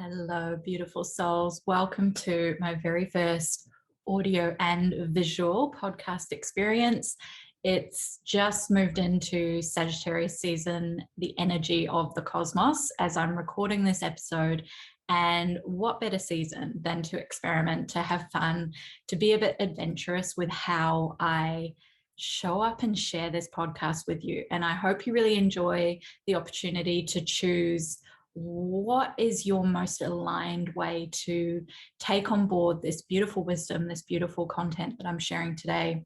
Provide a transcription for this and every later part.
Hello, beautiful souls. Welcome to my very first audio and visual podcast experience. It's just moved into Sagittarius season, the energy of the cosmos, as I'm recording this episode. And what better season than to experiment, to have fun, to be a bit adventurous with how I show up and share this podcast with you. And I hope you really enjoy the opportunity to choose what is your most aligned way to take on board this beautiful wisdom, this beautiful content that I'm sharing today,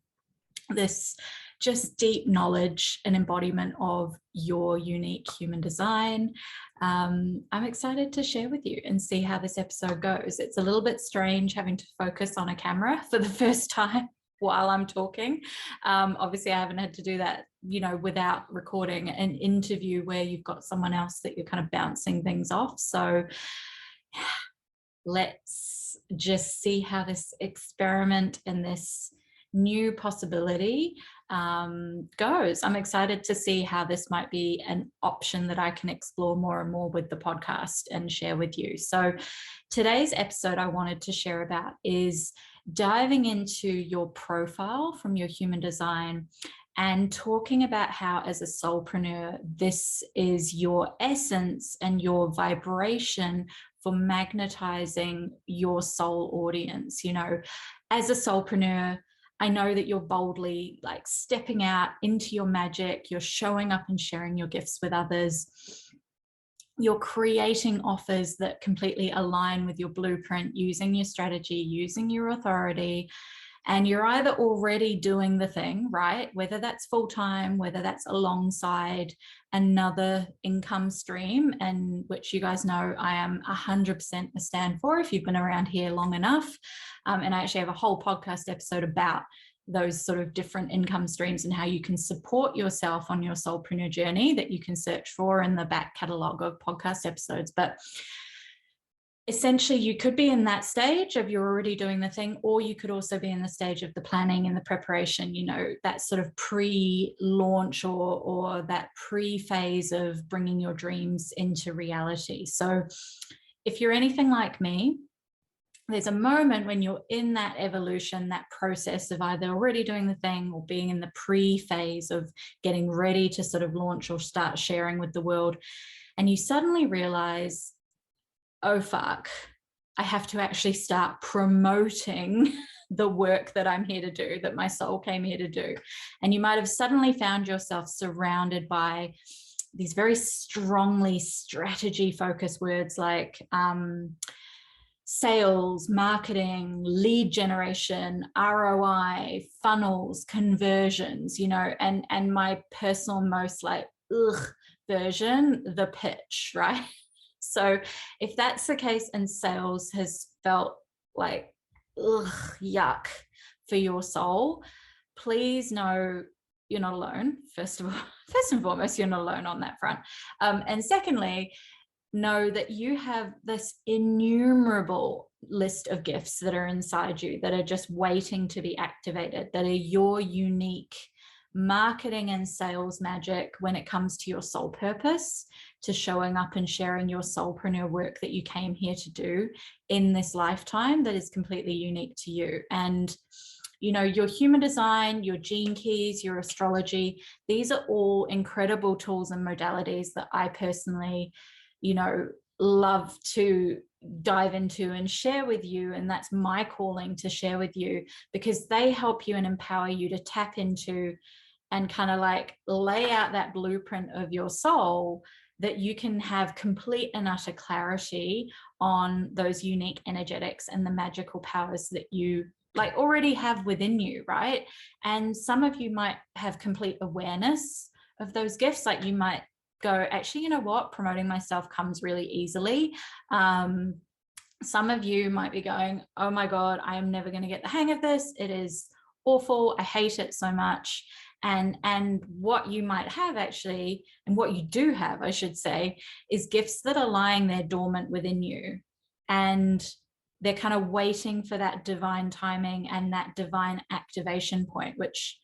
this just deep knowledge and embodiment of your unique human design. I'm excited to share with you and see how this episode goes. It's a little bit strange having to focus on a camera for the first time while I'm talking. Obviously, I haven't had to do that, without recording an interview where you've got someone else that you're kind of bouncing things off. So let's just see how this experiment and this new possibility goes. I'm excited to see how this might be an option that I can explore more and more with the podcast and share with you. So today's episode I wanted to share about is diving into your profile from your human design and talking about how, as a soulpreneur, this is your essence and your vibration for magnetizing your soul audience. As a soulpreneur, I know that you're boldly stepping out into your magic, you're showing up and sharing your gifts with others. You're creating offers that completely align with your blueprint, using your strategy, using your authority, and you're either already doing the thing, right? Whether that's full-time, whether that's alongside another income stream, and which you guys know I am 100% a stand for if you've been around here long enough. And I actually have a whole podcast episode about those sort of different income streams and how you can support yourself on your soulpreneur journey that you can search for in the back catalogue of podcast episodes. But essentially, you could be in that stage of you're already doing the thing, or you could also be in the stage of the planning and the preparation, that sort of pre-launch or that pre-phase of bringing your dreams into reality. So if you're anything like me, there's a moment when you're in that evolution, that process of either already doing the thing or being in the pre-phase of getting ready to sort of launch or start sharing with the world. And you suddenly realize, oh, fuck, I have to actually start promoting the work that I'm here to do, that my soul came here to do. And you might have suddenly found yourself surrounded by these very strongly strategy-focused words like sales, marketing, lead generation, ROI, funnels, conversions, and my personal most version, the pitch, right? So if that's the case and sales has felt like, yuck for your soul, please know you're not alone. First and foremost, you're not alone on that front. And secondly, know that you have this innumerable list of gifts that are inside you that are just waiting to be activated, that are your unique marketing and sales magic when it comes to your soul purpose, to showing up and sharing your soulpreneur work that you came here to do in this lifetime that is completely unique to you. And your human design, your gene keys, your astrology, these are all incredible tools and modalities that I personally love to dive into and share with you. And that's my calling to share with you, because they help you and empower you to tap into and kind of lay out that blueprint of your soul, that you can have complete and utter clarity on those unique energetics and the magical powers that you already have within you, right? And some of you might have complete awareness of those gifts. You might go, actually, you know what? Promoting myself comes really easily. Some of you might be going, oh my God, I am never going to get the hang of this. It is awful. I hate it so much. And what you might have actually, and what you do have, I should say, is gifts that are lying there dormant within you. And they're kind of waiting for that divine timing and that divine activation point, which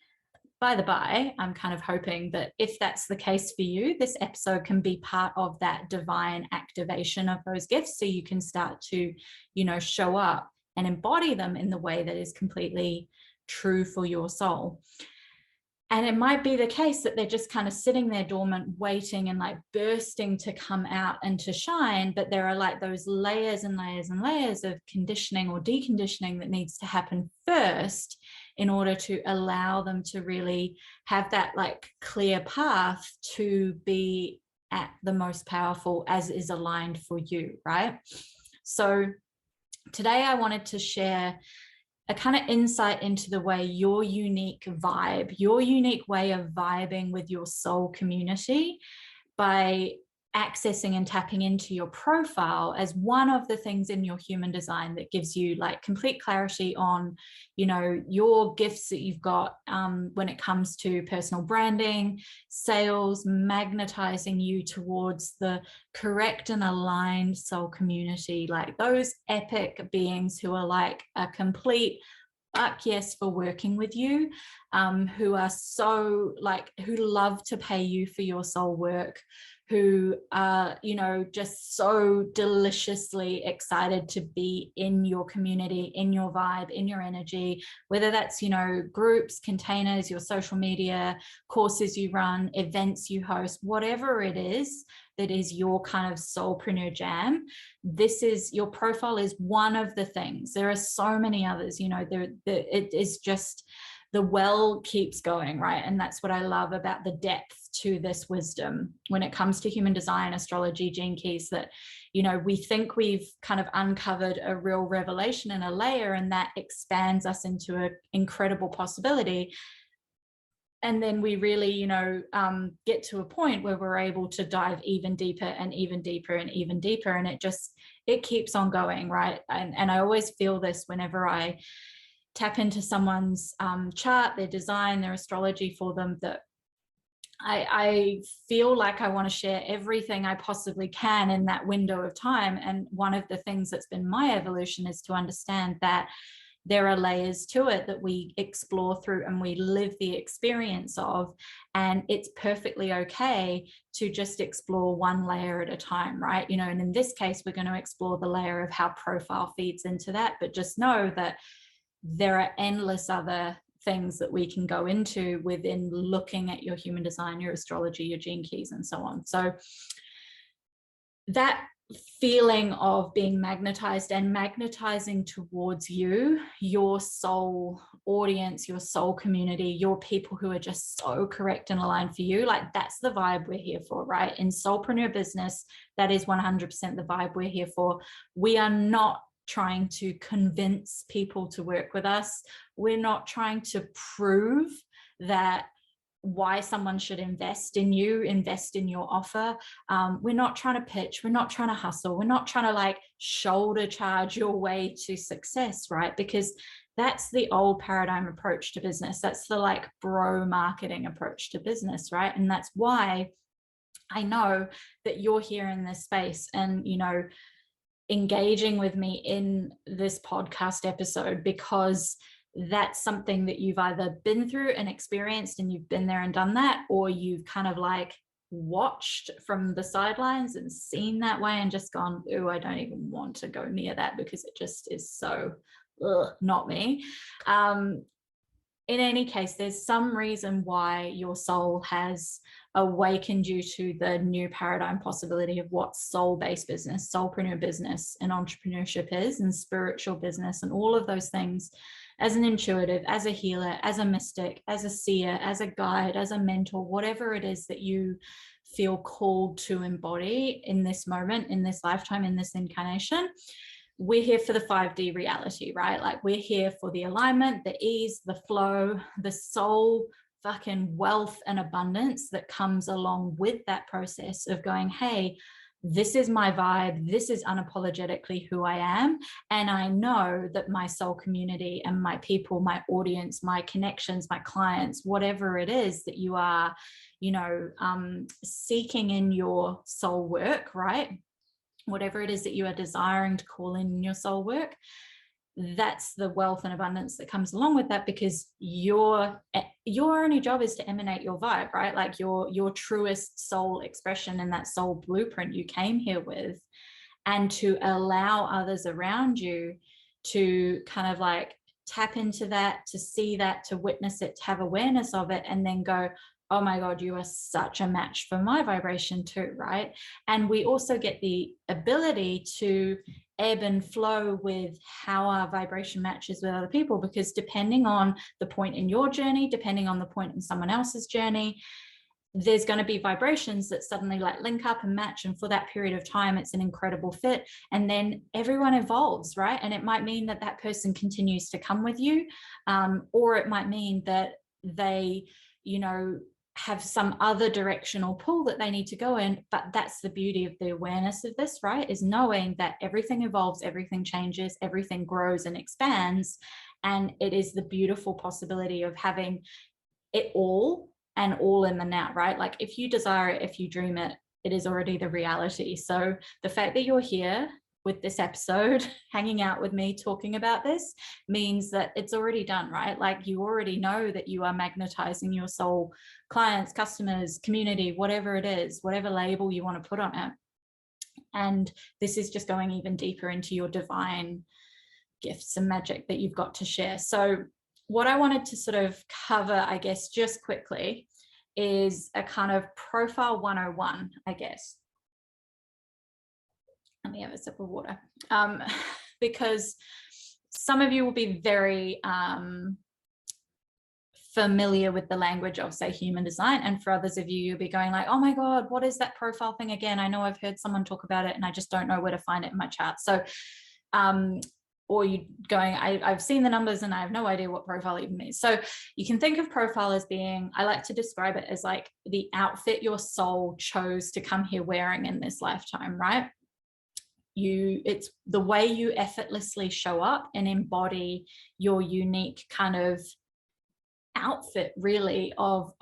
by the by, I'm kind of hoping that if that's the case for you, this episode can be part of that divine activation of those gifts, so you can start to, show up and embody them in the way that is completely true for your soul. And it might be the case that they're just kind of sitting there dormant, waiting and like bursting to come out and to shine. But there are like those layers and layers and layers of conditioning or deconditioning that needs to happen first in order to allow them to really have that like clear path to be at the most powerful as is aligned for you, right? So today I wanted to share a kind of insight into the way your unique vibe, your unique way of vibing with your soul community by accessing and tapping into your profile as one of the things in your human design that gives you like complete clarity on, your gifts that you've got when it comes to personal branding, sales, magnetizing you towards the correct and aligned soul community, like those epic beings who are like a complete fuck yes for working with you, who are so like, who love to pay you for your soul work, who are, just so deliciously excited to be in your community, in your vibe, in your energy, whether that's, groups, containers, your social media, courses you run, events you host, whatever it is that is your kind of soulpreneur jam. Your profile is one of the things. There are so many others, it is just, the well keeps going, right? And that's what I love about the depth to this wisdom when it comes to human design, astrology, gene keys, that, we think we've kind of uncovered a real revelation and a layer, and that expands us into an incredible possibility. And then we really, get to a point where we're able to dive even deeper and even deeper and even deeper. And it keeps on going, right? And I always feel this whenever I tap into someone's chart, their design, their astrology for them, that I feel like I want to share everything I possibly can in that window of time. And one of the things that's been my evolution is to understand that there are layers to it that we explore through and we live the experience of. And it's perfectly okay to just explore one layer at a time, right? And in this case, we're going to explore the layer of how profile feeds into that. But just know that there are endless other things that we can go into within looking at your human design, your astrology, your gene keys, and so on. So that feeling of being magnetized and magnetizing towards you, your soul audience, your soul community, your people who are just so correct and aligned for you, like that's the vibe we're here for, right? In Soulpreneur business, that is 100% the vibe we're here for. We are not trying to convince people to work with us. We're not trying to prove that why someone should invest in you, invest in your offer. We're not trying to pitch. We're not trying to hustle. We're not trying to like shoulder charge your way to success, right? Because that's the old paradigm approach to business. That's the like bro marketing approach to business, right? And that's why I know that you're here in this space and, engaging with me in this podcast episode, because that's something that you've either been through and experienced and you've been there and done that, or you've kind of like watched from the sidelines and seen that way and just gone, ooh, I don't even want to go near that because it just is so not me. In any case, there's some reason why your soul has awakened you to the new paradigm possibility of what soul-based business, soulpreneur business and entrepreneurship is, and spiritual business and all of those things, as an intuitive, as a healer, as a mystic, as a seer, as a guide, as a mentor, whatever it is that you feel called to embody in this moment, in this lifetime, in this incarnation. We're here for the 5D reality, right? Like we're here for the alignment, the ease, the flow, the soul fucking wealth and abundance that comes along with that process of going, hey, this is my vibe. This is unapologetically who I am. And I know that my soul community and my people, my audience, my connections, my clients, whatever it is that you are, seeking in your soul work, right? Whatever it is that you are desiring to call in your soul work, that's the wealth and abundance that comes along with that, because your only job is to emanate your vibe, right? Like your truest soul expression and that soul blueprint you came here with, and to allow others around you to kind of like tap into that, to see that, to witness it, to have awareness of it, and then go, oh my God, you are such a match for my vibration too, right? And we also get the ability to ebb and flow with how our vibration matches with other people, because depending on the point in your journey, depending on the point in someone else's journey, there's going to be vibrations that suddenly like link up and match, and for that period of time it's an incredible fit, and then everyone evolves, right? And it might mean that that person continues to come with you, or it might mean that they, you know, have some other directional pull that they need to go in. But that's the beauty of the awareness of this, right? Is knowing that everything evolves, everything changes, everything grows and expands, and it is the beautiful possibility of having it all, and all in the now, right? Like if you desire it, if you dream it, it is already the reality. So the fact that you're here with this episode, hanging out with me, talking about this, means that it's already done, right? Like you already know that you are magnetizing your soul clients, customers, community, whatever it is, whatever label you want to put on it. And this is just going even deeper into your divine gifts and magic that you've got to share. So what I wanted to sort of cover, I guess, just quickly, is a kind of profile 101, I guess. Let me have a sip of water. Because some of you will be very familiar with the language of, say, human design. And for others of you, you'll be going like, oh my God, what is that profile thing again? I know I've heard someone talk about it and I just don't know where to find it in my chart. So, or you going, I've seen the numbers and I have no idea what profile even means. So you can think of profile as being, I like to describe it as like the outfit your soul chose to come here wearing in this lifetime, right? It's the way you effortlessly show up and embody your unique kind of outfit, really, of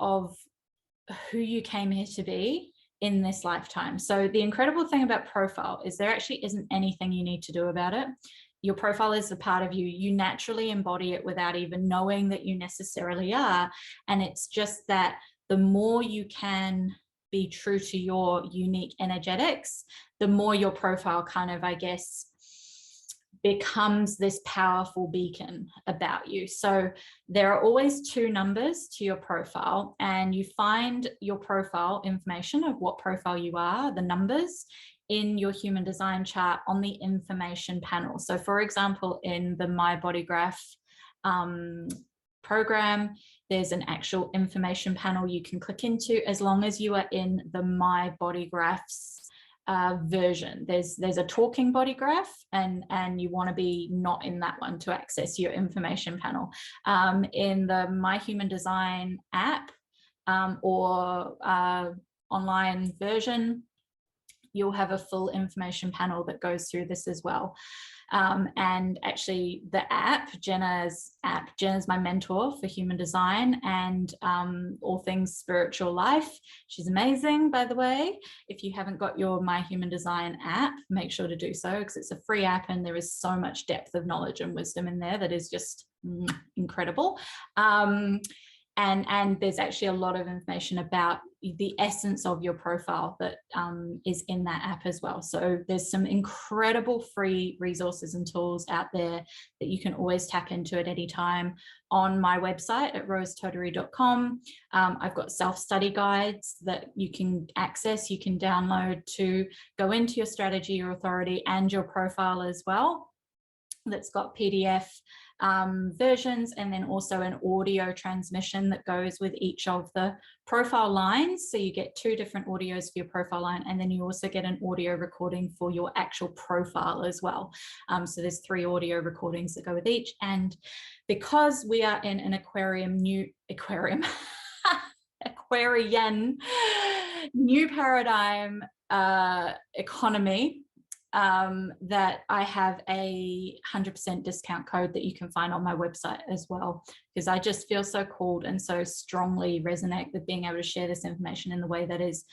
who you came here to be in this lifetime. So the incredible thing about profile is there actually isn't anything you need to do about it. Your profile is a part of you. You naturally embody it without even knowing that you necessarily are. And it's just that the more you can be true to your unique energetics, the more your profile kind of, I guess, becomes this powerful beacon about you. So there are always two numbers to your profile, and you find your profile information of what profile you are, the numbers, in your human design chart on the information panel. So for example, in the My Body Graph program, there's an actual information panel you can click into, as long as you are in the My Body Graphs version. There's a talking body graph, and you want to be not in that one to access your information panel. In the My Human Design app or online version, you'll have a full information panel that goes through this as well. And actually the app, Jenna's my mentor for human design and all things spiritual life. She's amazing, by the way. If you haven't got your My Human Design app, make sure to do so, because it's a free app and there is so much depth of knowledge and wisdom in there that is just incredible. And there's actually a lot of information about the essence of your profile that is in that app as well. So there's some incredible free resources and tools out there that you can always tap into at any time on my website at rosetautari.com. I've got self-study guides that you can access, you can download to go into your strategy, your authority, and your profile as well. That's got PDF versions, and then also an audio transmission that goes with each of the profile lines. So you get 2 different audios for your profile line, and then you also get an audio recording for your actual profile as well. So there's 3 audio recordings that go with each. And because we are in an Aquarian new paradigm economy, that I have a 100% discount code that you can find on my website as well, because I just feel so called and so strongly resonate with being able to share this information in the way that is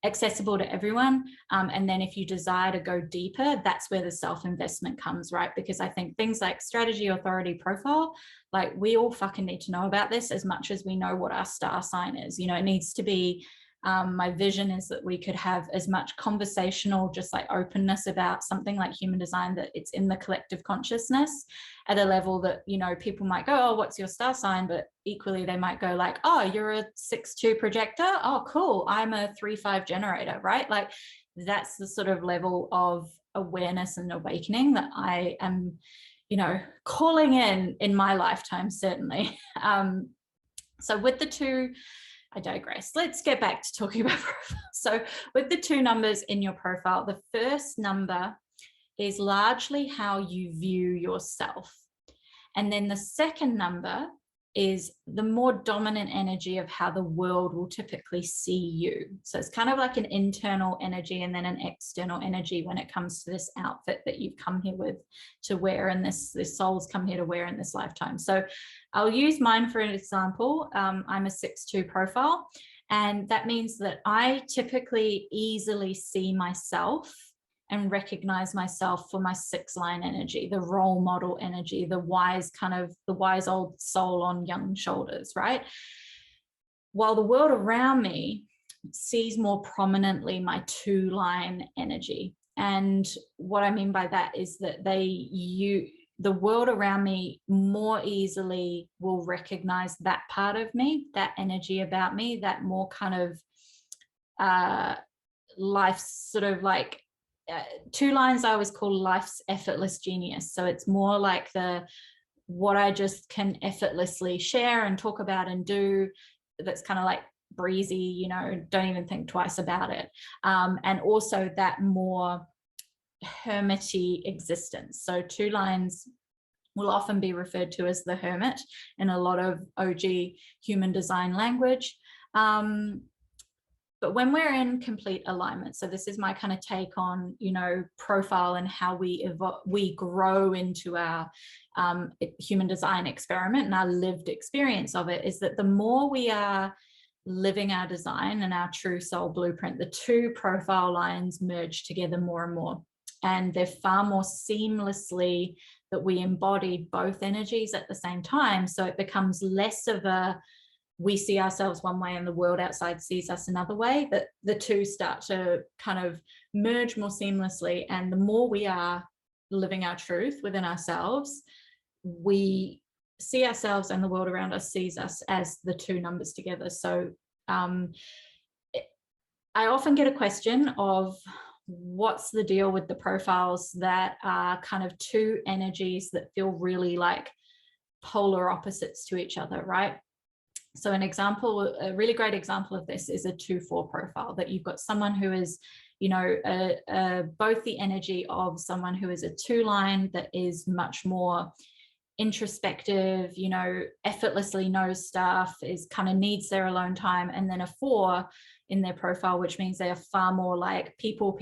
accessible to everyone. And then if you desire to go deeper, that's where the self-investment comes, right? Because I think things like strategy, authority, profile, like we all fucking need to know about this as much as we know what our star sign is. You know, it needs to be, my vision is that we could have as much conversational, just like openness about something like human design, that it's in the collective consciousness at a level that, you know, people might go, oh, what's your star sign? But equally they might go like, oh, you're a 6-2 projector. Oh, cool. I'm a 3-5 generator, right? Like that's the sort of level of awareness and awakening that I am, you know, calling in my lifetime, certainly. So with the two, I digress. Let's get back to talking about profile. So with the 2 numbers in your profile, the first number is largely how you view yourself. And then the second number is the more dominant energy of how the world will typically see you. So it's kind of like an internal energy and then an external energy when it comes to this outfit that you've come here with to wear, and this soul's come here to wear in this lifetime. So I'll use mine for an example. I'm a 6-2 profile, and that means that I typically easily see myself and recognize myself for my 6-line energy, the role model energy, the wise old soul on young shoulders, right? While the world around me sees more prominently my 2-line energy. And what I mean by that is that the world around me more easily will recognize that part of me, that energy about me, that more kind of life sort of like, 2 lines I always call life's effortless genius. So it's more like what I just can effortlessly share and talk about and do, that's kind of like breezy, you know, don't even think twice about it. And also that more hermity existence. So 2 lines will often be referred to as the hermit in a lot of OG human design language. But when we're in complete alignment, so this is my kind of take on, you know, profile and how we grow into our human design experiment, and our lived experience of it is that the more we are living our design and our true soul blueprint, the 2 profile lines merge together more and more. And they're far more seamlessly that we embody both energies at the same time. So it becomes less of a, we see ourselves one way and the world outside sees us another way, that the 2 start to kind of merge more seamlessly. And the more we are living our truth within ourselves, we see ourselves and the world around us sees us as the 2 numbers together. So I often get a question of, what's the deal with the profiles that are kind of 2 energies that feel really like polar opposites to each other, right? So a really great example of this is a 2-4 profile, that you've got someone who is, you know, both the energy of someone who is a 2-line that is much more introspective, you know, effortlessly knows stuff, is kind of needs their alone time, and then a 4 in their profile, which means they are far more like people,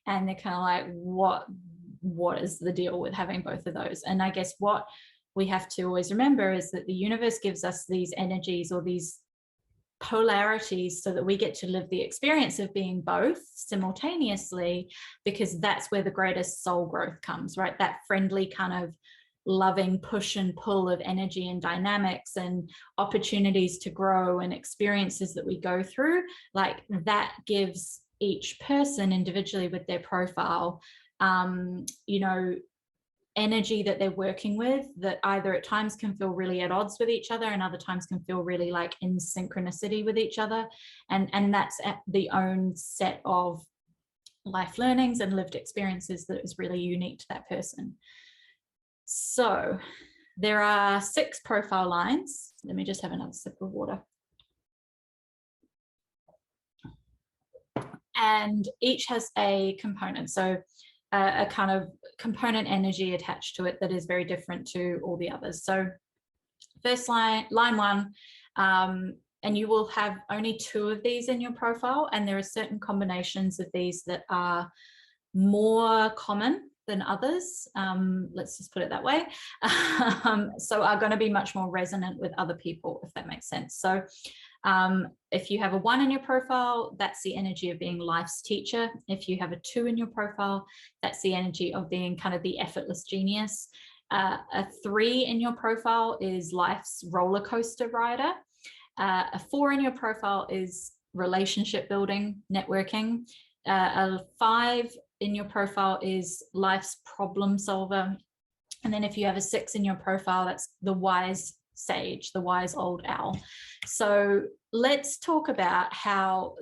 and they're kind of like, what is the deal with having both of those? And I guess what we have to always remember is that the universe gives us these energies or these polarities so that we get to live the experience of being both simultaneously, because that's where the greatest soul growth comes, right? That friendly kind of loving push and pull of energy and dynamics and opportunities to grow and experiences that we go through, like that gives each person individually with their profile, you know, energy that they're working with, that either at times can feel really at odds with each other and other times can feel really like in synchronicity with each other. And that's the own set of life learnings and lived experiences that is really unique to that person. So there are 6 profile lines. Let me just have another sip of water. And each has a component. So a kind of component energy attached to it that is very different to all the others. So first line 1, and you will have only 2 of these in your profile, and there are certain combinations of these that are more common than others, let's just put it that way, so are going to be much more resonant with other people, if that makes sense. So If you have a 1 in your profile, that's the energy of being life's teacher. If you have a 2 in your profile, that's the energy of being kind of the effortless genius. A 3 in your profile is life's roller coaster rider. A 4 in your profile is relationship building, networking. A 5 in your profile is life's problem solver. And then if you have a 6 in your profile, that's the wise sage, the wise old owl. So let's talk about how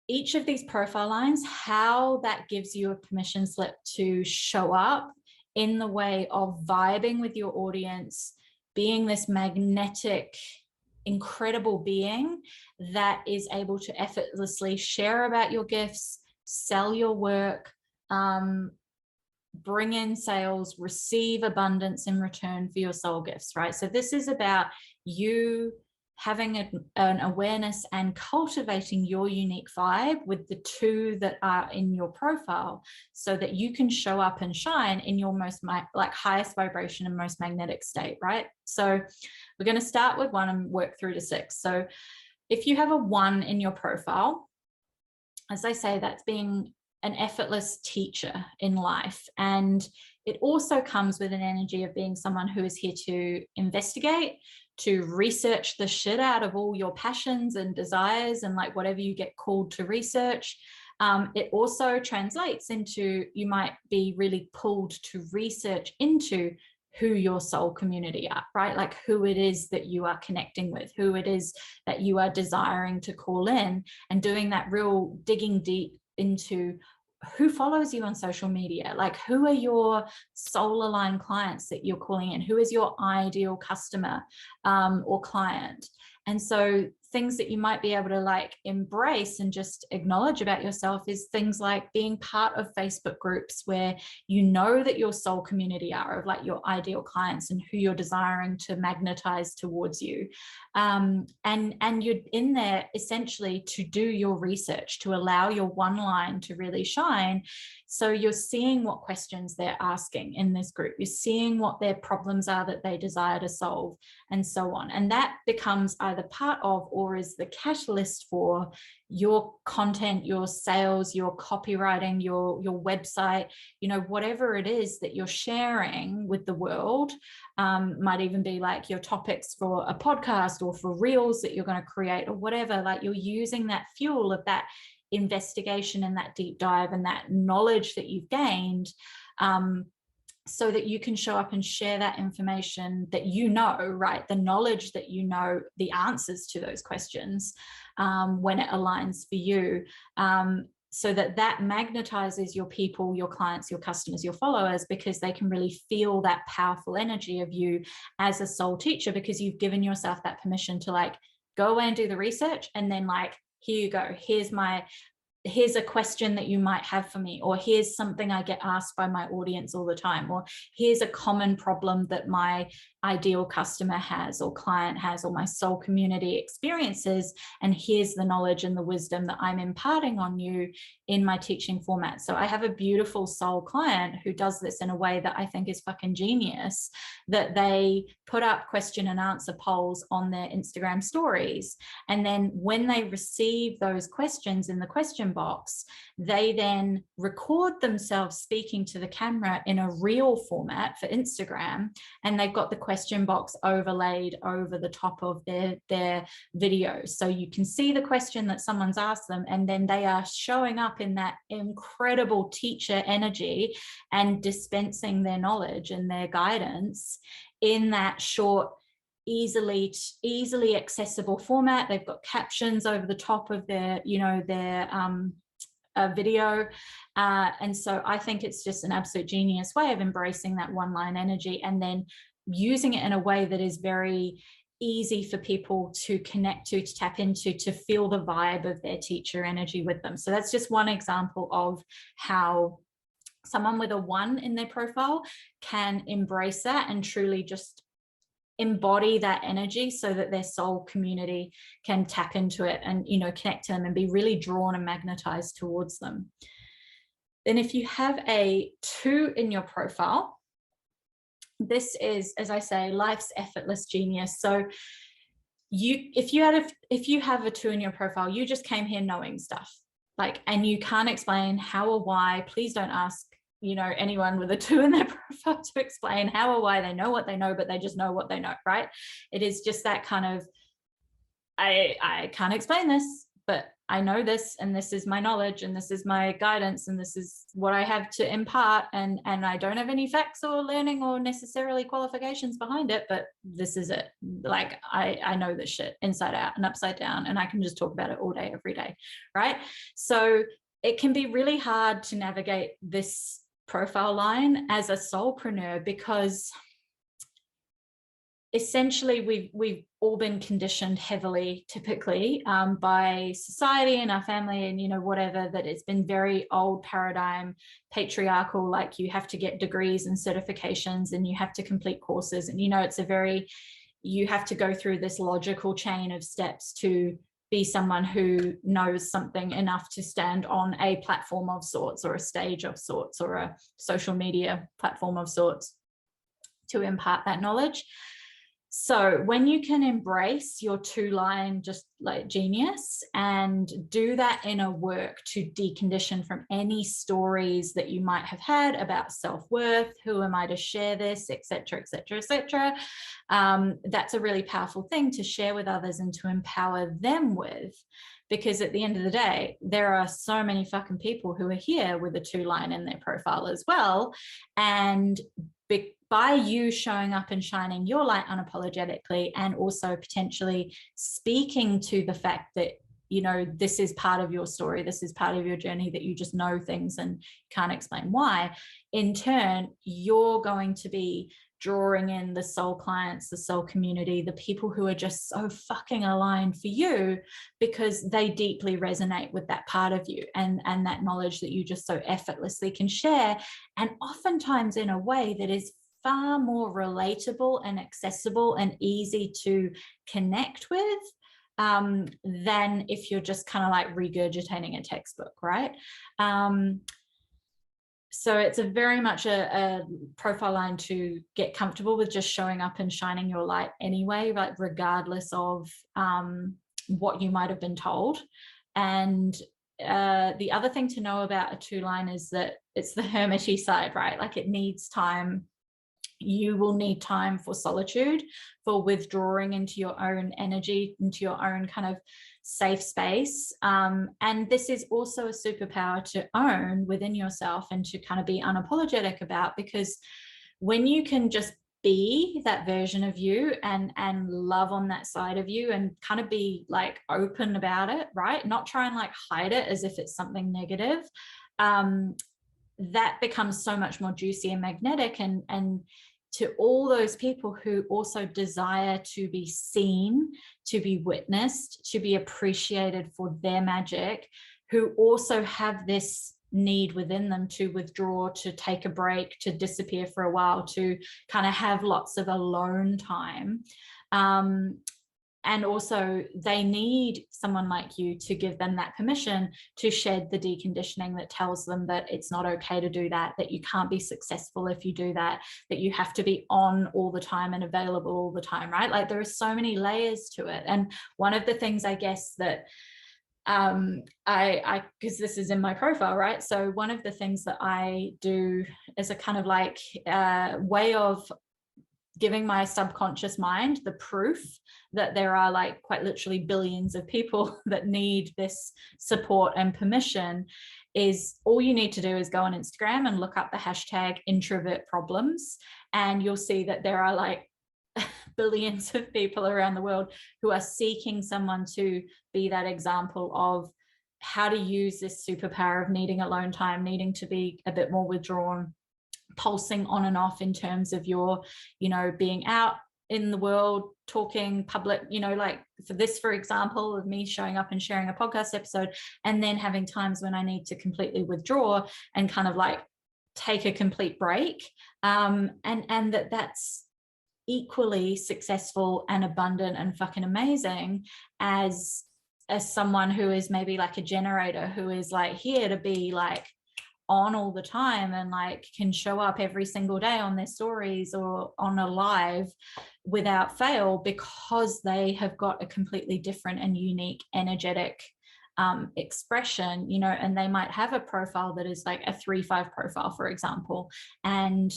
each of these profile lines, how that gives you a permission slip to show up in the way of vibing with your audience, being this magnetic, incredible being that is able to effortlessly share about your gifts, sell your work, bring in sales, receive abundance in return for your soul gifts, right? So this is about you having an awareness and cultivating your unique vibe with the 2 that are in your profile, so that you can show up and shine in your most highest vibration and most magnetic state, right? So we're going to start with 1 and work through to 6. So if you have a 1 in your profile, as I say, that's being an effortless teacher in life. And it also comes with an energy of being someone who is here to investigate, to research the shit out of all your passions and desires and like whatever you get called to research. It also translates into, you might be really pulled to research into who your soul community are, right? Like who it is that you are connecting with, who it is that you are desiring to call in, and doing that real digging deep into who follows you on social media, like who are your soul aligned clients that you're calling in, who is your ideal customer or client. And so things that you might be able to like embrace and just acknowledge about yourself is things like being part of Facebook groups where you know that your soul community are of like your ideal clients and who you're desiring to magnetize towards you. And you're in there essentially to do your research, to allow your 1 line to really shine. So you're seeing what questions they're asking in this group. You're seeing what their problems are that they desire to solve, and so on. And that becomes either part of or is the catalyst for your content, your sales, your copywriting, your website, you know, whatever it is that you're sharing with the world. Might even be like your topics for a podcast or for reels that you're going to create or whatever. Like you're using that fuel of that investigation and that deep dive and that knowledge that you've gained, so that you can show up and share that information that you know, right? The knowledge that you know the answers to those questions when it aligns for you, so that magnetizes your people, your clients, your customers, your followers, because they can really feel that powerful energy of you as a soul teacher, because you've given yourself that permission to like go away and do the research, and then like, here you go, here's a question that you might have for me, or here's something I get asked by my audience all the time, or here's a common problem that my ideal customer has or client has or my soul community experiences, and here's the knowledge and the wisdom that I'm imparting on you in my teaching format. So I have a beautiful soul client who does this in a way that I think is fucking genius, that they put up question and answer polls on their Instagram stories, and then when they receive those questions in the question box, they then record themselves speaking to the camera in a reel format for Instagram, and they've got the question box overlaid over the top of their video, so you can see the question that someone's asked them, and then they are showing up in that incredible teacher energy and dispensing their knowledge and their guidance in that short, easily accessible format. They've got captions over the top of their video, and so I think it's just an absolute genius way of embracing that 1 line energy and then using it in a way that is very easy for people to connect to tap into, to feel the vibe of their teacher energy with them. So that's just one example of how someone with a 1 in their profile can embrace that and truly just embody that energy so that their soul community can tap into it and, you know, connect to them and be really drawn and magnetized towards them. Then if you have a 2 in your profile, this is, as I say, life's effortless genius. So if you have a 2 in your profile, you just came here knowing stuff, like, and you can't explain how or why. Please don't ask, you know, anyone with a 2 in their profile to explain how or why. They know what they know, but they just know what they know, right? It is just that kind of, I can't explain this, but I know this, and this is my knowledge, and this is my guidance, and this is what I have to impart, and I don't have any facts or learning or necessarily qualifications behind it, but this is it. Like, I know this shit inside out and upside down, and I can just talk about it all day, every day, right? So it can be really hard to navigate this profile line as a soulpreneur, because essentially we've all been conditioned heavily, typically, by society and our family and, you know, whatever, that it's been very old paradigm, patriarchal, like you have to get degrees and certifications and you have to complete courses, and, you know, it's a very, you have to go through this logical chain of steps to be someone who knows something enough to stand on a platform of sorts, or a stage of sorts, or a social media platform of sorts, to impart that knowledge. So when you can embrace your 2-line just like genius and do that inner work to decondition from any stories that you might have had about self-worth, who am I to share this, etc., etc., etc., that's a really powerful thing to share with others and to empower them with. Because at the end of the day, there are so many fucking people who are here with a 2-line in their profile as well. And by you showing up and shining your light unapologetically, and also potentially speaking to the fact that, you know, this is part of your story, this is part of your journey, that you just know things and can't explain why, in turn, you're going to be drawing in the soul clients, the soul community, the people who are just so fucking aligned for you, because they deeply resonate with that part of you and that knowledge that you just so effortlessly can share, and oftentimes in a way that is far more relatable and accessible and easy to connect with, than if you're just kind of like regurgitating a textbook, right? So it's a very much a profile line to get comfortable with just showing up and shining your light anyway, right? Regardless of what you might have been told. And the other thing to know about a 2-line is that it's the hermity side, right? Like, it needs time. You will need time for solitude, for withdrawing into your own energy, into your own kind of safe space. And this is also a superpower to own within yourself and to kind of be unapologetic about, because when you can just be that version of you and love on that side of you and kind of be like open about it, right? Not try and like hide it as if it's something negative. That becomes so much more juicy and magnetic, and to all those people who also desire to be seen, to be witnessed, to be appreciated for their magic, who also have this need within them to withdraw, to take a break, to disappear for a while, to kind of have lots of alone time. And also they need someone like you to give them that permission to shed the deconditioning that tells them that it's not okay to do that, that you can't be successful if you do that, that you have to be on all the time and available all the time, right? Like, there are so many layers to it. And one of the things, I guess, that because this is in my profile, right? So one of the things that I do as a kind of like way of giving my subconscious mind the proof that there are like quite literally billions of people that need this support and permission is, all you need to do is go on Instagram and look up the hashtag introvert problems, and you'll see that there are like billions of people around the world who are seeking someone to be that example of how to use this superpower of needing alone time, needing to be a bit more withdrawn, pulsing on and off in terms of your, you know, being out in the world, talking public, you know, like for this, for example, of me showing up and sharing a podcast episode, and then having times when I need to completely withdraw and kind of like take a complete break. And that's equally successful and abundant and fucking amazing as someone who is maybe like a generator, who is like here to be like on all the time and like can show up every single day on their stories or on a live without fail, because they have got a completely different and unique energetic expression, you know, and they might have a profile that is like a 3-5 profile, for example, and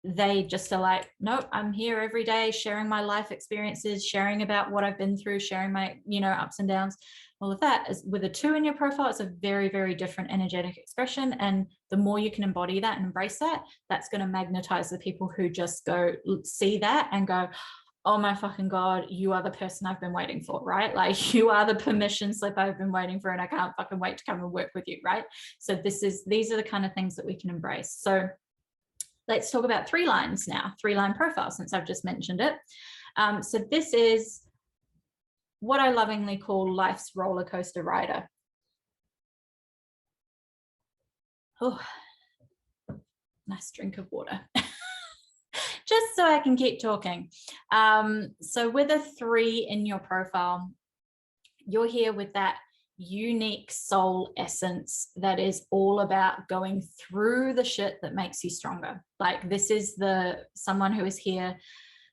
they just are like, nope, I'm here every day sharing my life experiences, sharing about what I've been through, sharing my, you know, ups and downs, all of that. As with a 2 in your profile, it's a very, very different energetic expression. And the more you can embody that and embrace that, that's going to magnetize the people who just go see that and go, oh my fucking God, you are the person I've been waiting for, right? Like you are the permission slip I've been waiting for, and I can't fucking wait to come and work with you, right? So these are the kind of things that we can embrace. So let's talk about 3 lines now, 3-line profile, since I've just mentioned it. So this is what I lovingly call life's roller coaster rider. Oh, nice drink of water. Just so I can keep talking. So with a 3 in your profile, you're here with that unique soul essence that is all about going through the shit that makes you stronger. Like this is someone who is here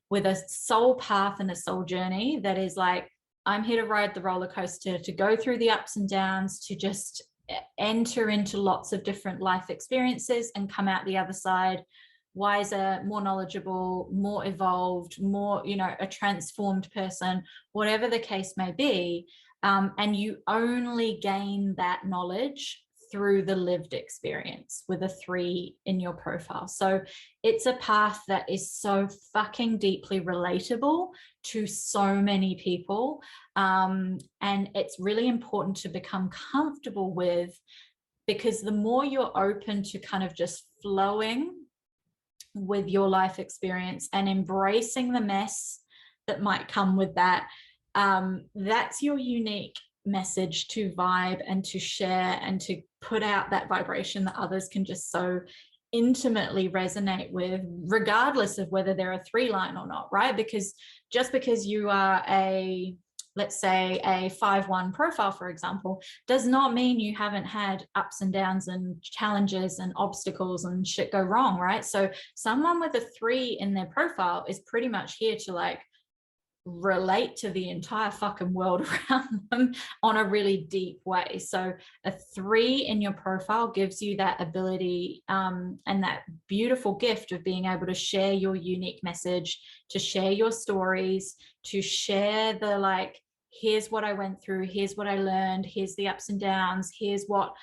with a soul path and a soul journey that is like, I'm here to ride the roller coaster, to go through the ups and downs, to just enter into lots of different life experiences and come out the other side wiser, more knowledgeable, more evolved, more, you know, a transformed person, whatever the case may be. And you only gain that knowledge through the lived experience with a 3 in your profile. So it's a path that is so fucking deeply relatable to so many people. And it's really important to become comfortable with, because the more you're open to kind of just flowing with your life experience and embracing the mess that might come with that, that's your unique message to vibe and to share and to put out that vibration that others can just so intimately resonate with, regardless of whether they're a 3-line or not, right? Because just because you are let's say a 5-1 profile, for example, does not mean you haven't had ups and downs and challenges and obstacles and shit go wrong, right? So someone with a 3 in their profile is pretty much here to like relate to the entire fucking world around them on a really deep way. So a 3 in your profile gives you that ability and that beautiful gift of being able to share your unique message, to share your stories, to share the like, here's what I went through, here's what I learned, here's the ups and downs, here's what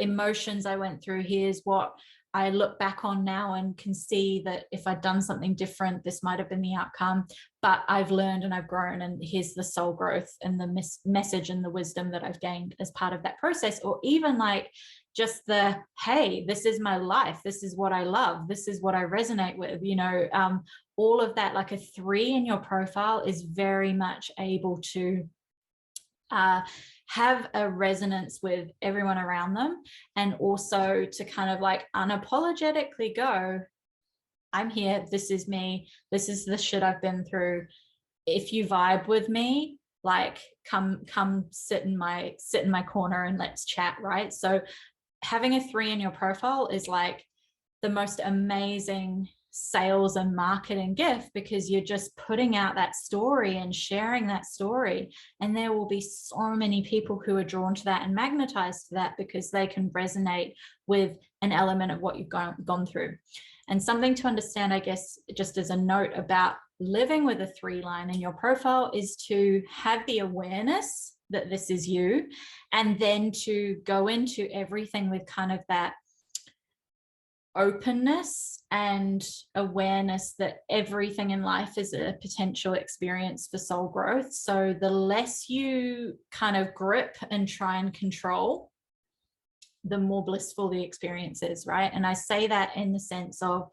emotions I went through, here's what I look back on now and can see that if I'd done something different, this might have been the outcome, but I've learned and I've grown, and here's the soul growth and the message and the wisdom that I've gained as part of that process. Or even like just the, hey, this is my life, this is what I love, this is what I resonate with, you know, all of that. Like a 3 in your profile is very much able to have a resonance with everyone around them, and also to kind of like unapologetically go, I'm here, this is me, this is the shit I've been through. If you vibe with me, like come sit in my corner and let's chat, right? So having a 3 in your profile is like the most amazing sales and marketing gift, because you're just putting out that story and sharing that story, and there will be so many people who are drawn to that and magnetized to that because they can resonate with an element of what you've gone through. And something to understand, I guess, just as a note about living with a 3-line in your profile, is to have the awareness that this is you, and then to go into everything with kind of that openness and awareness that everything in life is a potential experience for soul growth. So the less you kind of grip and try and control, the more blissful the experience is, right? And I say that in the sense of,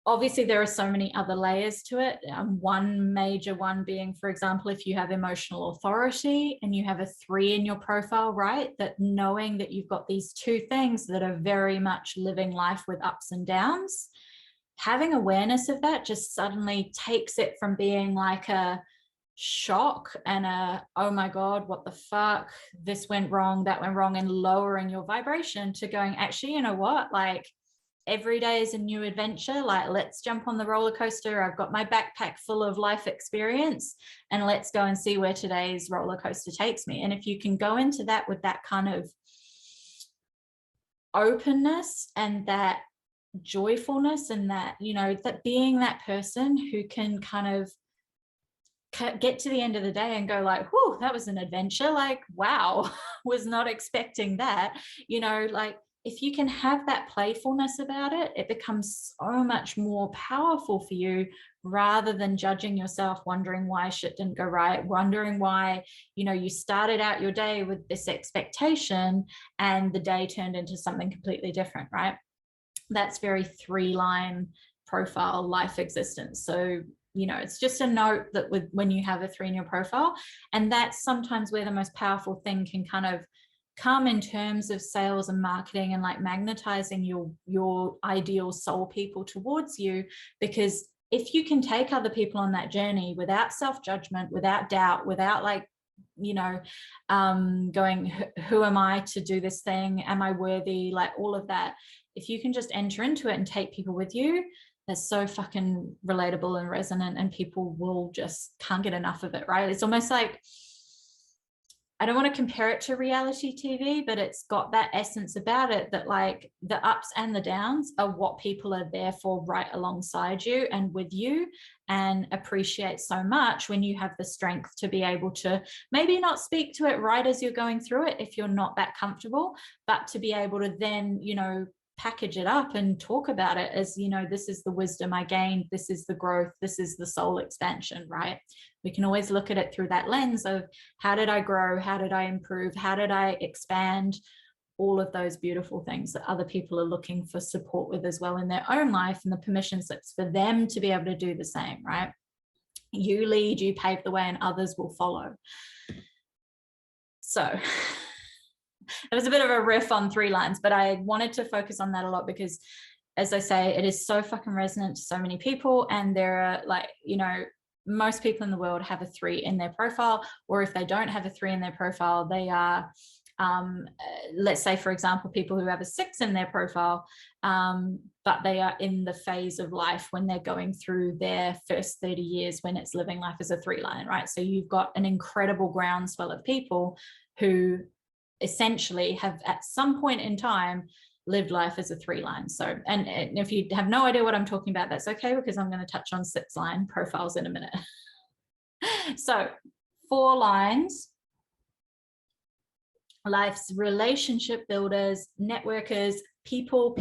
obviously there are so many other layers to it. One major one being, for example, if you have emotional authority and you have a 3 in your profile, right? That knowing that you've got these 2 things that are very much living life with ups and downs, having awareness of that just suddenly takes it from being like a shock and a, oh my God, what the fuck, this went wrong, that went wrong, and lowering your vibration to going, actually, you know what, like every day is a new adventure. Like, let's jump on the roller coaster. I've got my backpack full of life experience, and let's go and see where today's roller coaster takes me. And if you can go into that with that kind of openness and that joyfulness, and that, you know, that being that person who can kind of get to the end of the day and go like, whew, that was an adventure. Like, wow, was not expecting that. You know, like if you can have that playfulness about it, it becomes so much more powerful for you, rather than judging yourself, wondering why shit didn't go right, wondering why, you know, you started out your day with this expectation and the day turned into something completely different, right? That's very 3-line profile life existence. So, you know, it's just a note that when you have a 3 in your profile, and that's sometimes where the most powerful thing can kind of come in terms of sales and marketing, and like magnetizing your ideal soul people towards you. Because if you can take other people on that journey without self-judgment, without doubt, without like, you know, going, who am I to do this thing? Am I worthy? Like all of that. If you can just enter into it and take people with you, that's so fucking relatable and resonant, and people will just can't get enough of it, right? It's almost like, I don't want to compare it to reality TV, but it's got that essence about it, that like the ups and the downs are what people are there for, right alongside you and with you, and appreciate so much when you have the strength to be able to maybe not speak to it right as you're going through it if you're not that comfortable, but to be able to then, you know, package it up and talk about it as, you know, this is the wisdom I gained, this is the growth, this is the soul expansion, right? We can always look at it through that lens of, how did I grow? How did I improve? How did I expand? All of those beautiful things that other people are looking for support with as well in their own life, and the permission slips for them to be able to do the same, right? You lead, you pave the way, and others will follow. So it was a bit of a riff on 3 lines, but I wanted to focus on that a lot because, as I say, it is so fucking resonant to so many people. And there are like, you know, most people in the world have a 3 in their profile, or if they don't have a 3 in their profile, they are, let's say, for example, people who have a 6 in their profile, but they are in the phase of life when they're going through their first 30 years when it's living life as a 3 line, right? So you've got an incredible groundswell of people who essentially have at some point in time lived life as a 3 line. So, and if you have no idea what I'm talking about, that's okay, because I'm going to touch on 6 line profiles in a minute. So 4 lines, life's relationship builders, networkers, people.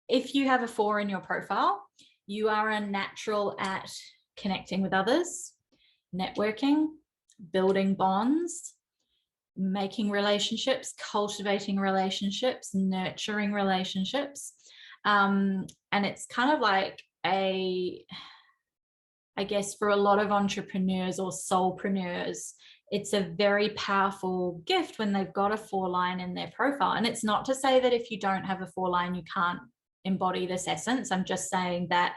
If you have a 4 in your profile, you are a natural at connecting with others, networking, building bonds, making relationships, cultivating relationships, nurturing relationships. And it's kind of like I guess for a lot of entrepreneurs or soulpreneurs, it's a very powerful gift when they've got a 4 line in their profile. And it's not to say that if you don't have a 4 line, you can't embody this essence. I'm just saying that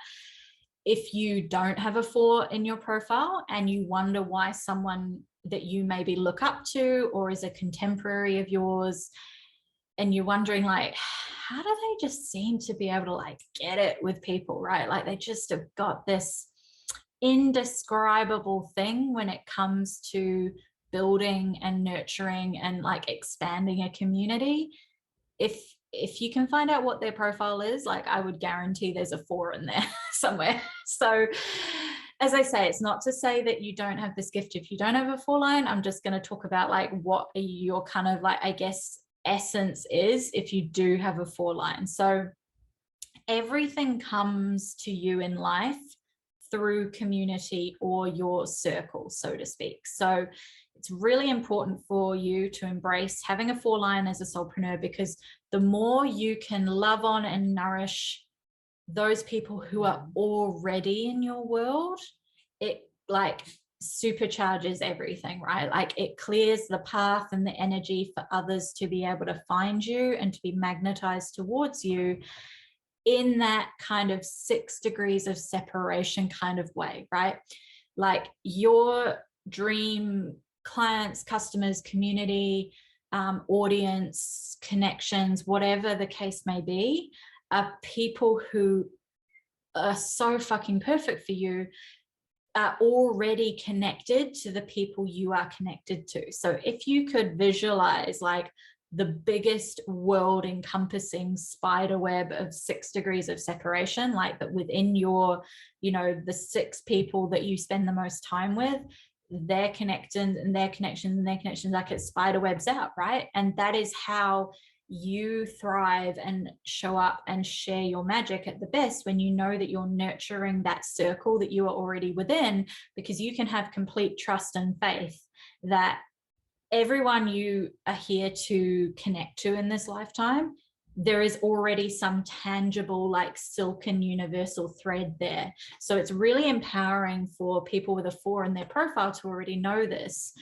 if you don't have a 4 in your profile and you wonder why someone that you maybe look up to or is a contemporary of yours, and you're wondering like, how do they just seem to be able to like get it with people, right? Like they just have got this indescribable thing when it comes to building and nurturing and like expanding a community. If you can find out what their profile is, like I would guarantee there's a 4 in there somewhere. So as I say, it's not to say that you don't have this gift if you don't have a 4 line. I'm just going to talk about like what your kind of like, I guess, essence is if you do have a 4 line. So everything comes to you in life through community or your circle, so to speak. So it's really important for you to embrace having a 4 line as a soulpreneur, because the more you can love on and nourish those people who are already in your world, it like supercharges everything, right? Like it clears the path and the energy for others to be able to find you and to be magnetized towards you. in that kind of 6 degrees of separation kind of way, right? Like your dream clients, customers, community, audience, connections, whatever the case may be, are people who are so fucking perfect for you, are already connected to the people you are connected to. So if you could visualize like the biggest world encompassing spider web of 6 degrees of separation, like that within your, you know, the 6 people that you spend the most time with, their connections and their connections and their connections, like it spider webs out, right? And that is how you thrive and show up and share your magic at the best, when you know that you're nurturing that circle that you are already within, because you can have complete trust and faith that everyone you are here to connect to in this lifetime, there is already some tangible, like silken universal thread there. So it's really empowering for people with a 4 in their profile to already know this,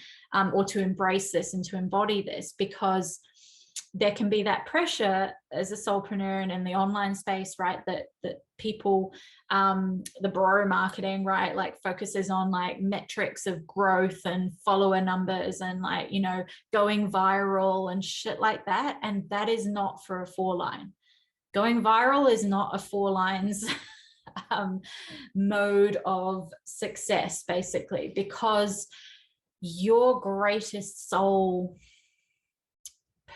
or to embrace this and to embody this, because there can be that pressure as a soulpreneur and in the online space, right? That people, the bro marketing, right? Like focuses on like metrics of growth and follower numbers and like, you know, going viral and shit like that. And that is not for a 4 line. Going viral is not a 4 lines mode of success, basically, because your greatest soul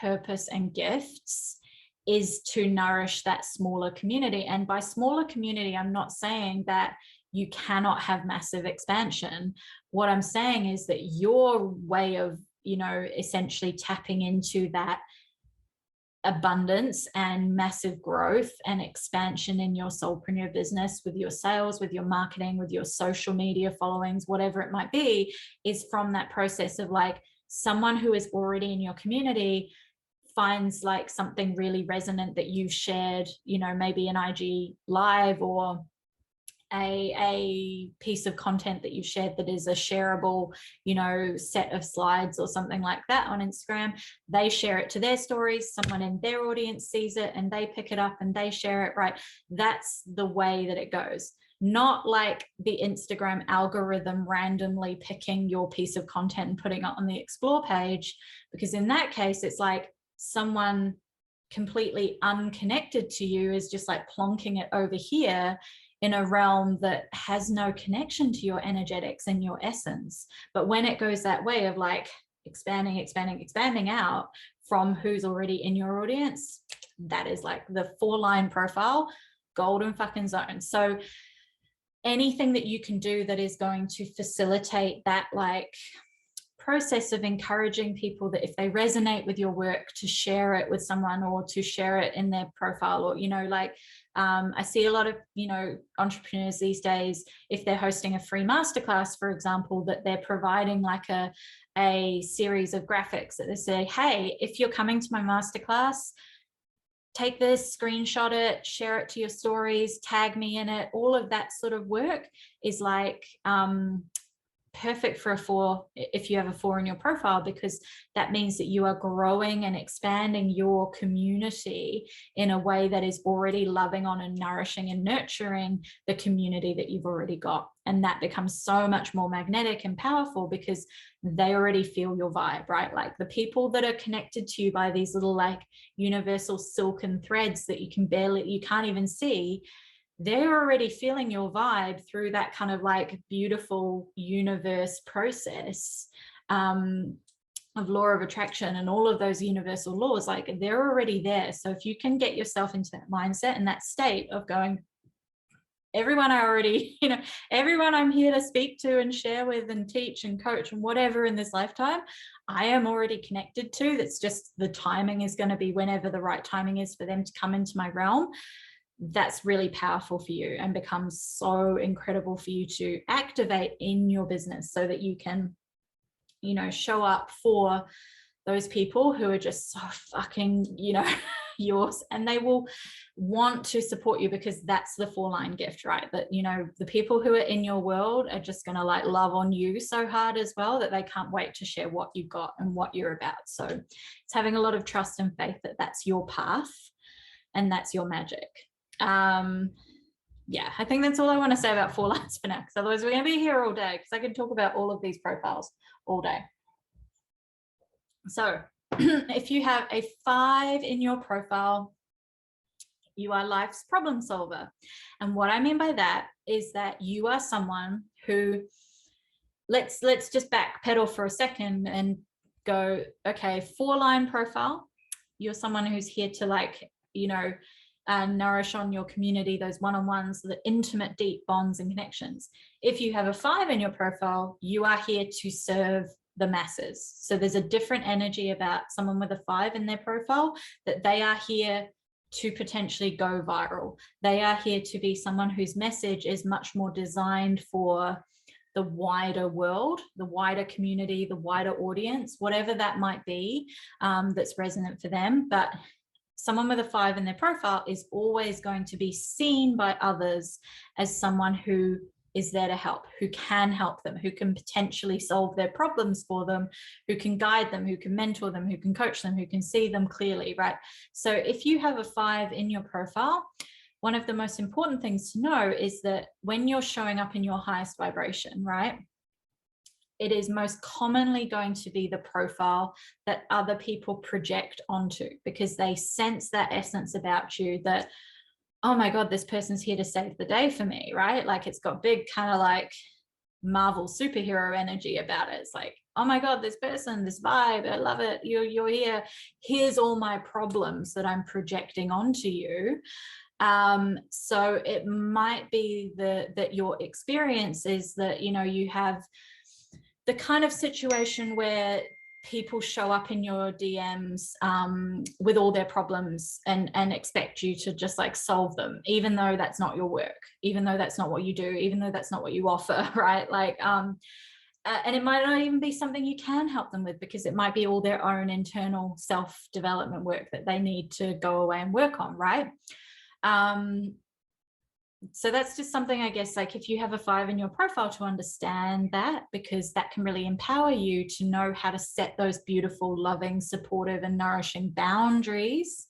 purpose and gifts is to nourish that smaller community. And by smaller community, I'm not saying that you cannot have massive expansion. What I'm saying is that your way of, you know, essentially tapping into that abundance and massive growth and expansion in your soulpreneur business, with your sales, with your marketing, with your social media followings, whatever it might be, is from that process of like someone who is already in your community finds like something really resonant that you've shared, you know, maybe an IG live or a piece of content that you've shared that is a shareable, you know, set of slides or something like that on Instagram. They share it to their stories, someone in their audience sees it and they pick it up and they share it, right? That's the way that it goes. Not like the Instagram algorithm randomly picking your piece of content and putting it on the explore page, because in that case, it's like someone completely unconnected to you is just like plonking it over here in a realm that has no connection to your energetics and your essence. But when it goes that way of like expanding out from who's already in your audience, that is like the 4 line profile, golden fucking zone. So anything that you can do that is going to facilitate that like process of encouraging people that if they resonate with your work, to share it with someone or to share it in their profile, or, you know, like I see a lot of, you know, entrepreneurs these days, if they're hosting a free masterclass, for example, that they're providing like a series of graphics that they say, hey, if you're coming to my masterclass, take this, screenshot it, share it to your stories, tag me in it. All of that sort of work is like perfect for a 4 if you have a 4 in your profile, because that means that you are growing and expanding your community in a way that is already loving on and nourishing and nurturing the community that you've already got. And that becomes so much more magnetic and powerful because they already feel your vibe, right? Like the people that are connected to you by these little like universal silken threads that you can't even see, they're already feeling your vibe through that kind of like beautiful universe process of law of attraction and all of those universal laws. Like they're already there. So if you can get yourself into that mindset and that state of going, everyone I already, you know, everyone I'm here to speak to and share with and teach and coach and whatever in this lifetime, I am already connected to. That's just the timing is going to be whenever the right timing is for them to come into my realm. That's really powerful for you and becomes so incredible for you to activate in your business so that you can, you know, show up for those people who are just so fucking, you know, yours, and they will want to support you because that's the 4 line gift, right? That, you know, the people who are in your world are just going to like love on you so hard as well that they can't wait to share what you've got and what you're about. So it's having a lot of trust and faith that that's your path and that's your magic. Yeah, I think that's all I want to say about 4 lines for now, because otherwise we're going to be here all day, because I can talk about all of these profiles all day. So if you have a 5 in your profile, you are life's problem solver. And what I mean by that is that you are someone who, let's just backpedal for a second and go, okay, 4-line profile, you're someone who's here to, like, you know, nourish on your community, those one-on-ones, the intimate, deep bonds and connections. If you have a 5 in your profile, you are here to serve the masses. So there's a different energy about someone with a 5 in their profile, that they are here to potentially go viral. They are here to be someone whose message is much more designed for the wider world, the wider community, the wider audience, whatever that might be, that's resonant for them. But someone with a 5 in their profile is always going to be seen by others as someone who is there to help, who can help them, who can potentially solve their problems for them, who can guide them, who can mentor them, who can coach them, who can see them clearly, right? So if you have a 5 in your profile, one of the most important things to know is that when you're showing up in your highest vibration, right, it is most commonly going to be the profile that other people project onto, because they sense that essence about you, that, oh my God, this person's here to save the day for me, right? Like, it's got big kind of like Marvel superhero energy about it. It's like, oh my God, this person, this vibe, I love it. You're here. Here's all my problems that I'm projecting onto you. So it might be that your experience is that, you know, you have the kind of situation where people show up in your DMs with all their problems and expect you to just like solve them, even though that's not your work, even though that's not what you do, even though that's not what you offer, right? Like, and it might not even be something you can help them with, because it might be all their own internal self-development work that they need to go away and work on, right? So that's just something, I guess, like if you have a 5 in your profile, to understand that, because that can really empower you to know how to set those beautiful, loving, supportive and nourishing boundaries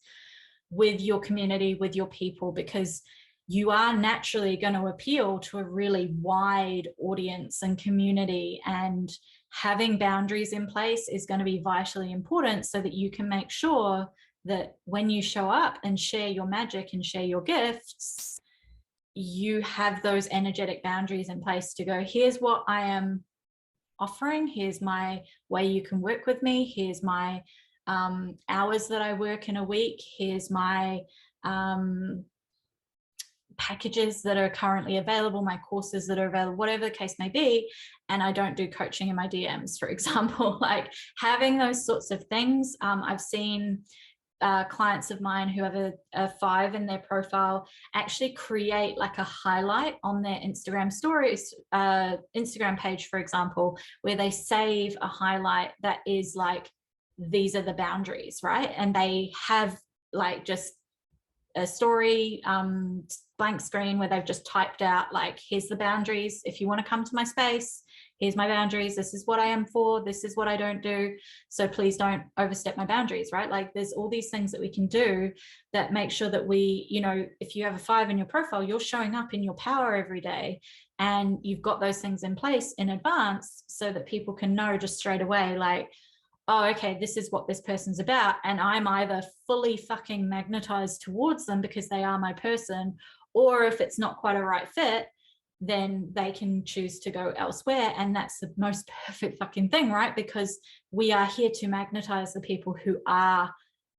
with your community, with your people, because you are naturally going to appeal to a really wide audience and community, and having boundaries in place is going to be vitally important, so that you can make sure that when you show up and share your magic and share your gifts, you have those energetic boundaries in place to go, here's what I am offering, here's my way you can work with me, here's my hours that I work in a week, here's my packages that are currently available, my courses that are available, whatever the case may be. And I don't do coaching in my DMs, for example. Like, having those sorts of things. I've seen clients of mine who have a 5 in their profile actually create like a highlight on their Instagram stories, Instagram page, for example, where they save a highlight that is like, these are the boundaries, right? And they have like just a story, blank screen, where they've just typed out like, here's the boundaries. If you want to come to my space, here's my boundaries. This is what I am for. This is what I don't do. So please don't overstep my boundaries, right? Like, there's all these things that we can do that make sure that we, you know, if you have a 5 in your profile, you're showing up in your power every day, and you've got those things in place in advance, so that people can know just straight away, like, oh, okay, this is what this person's about. And I'm either fully fucking magnetized towards them because they are my person, or if it's not quite a right fit, then they can choose to go elsewhere. And that's the most perfect fucking thing, right? Because we are here to magnetize the people who are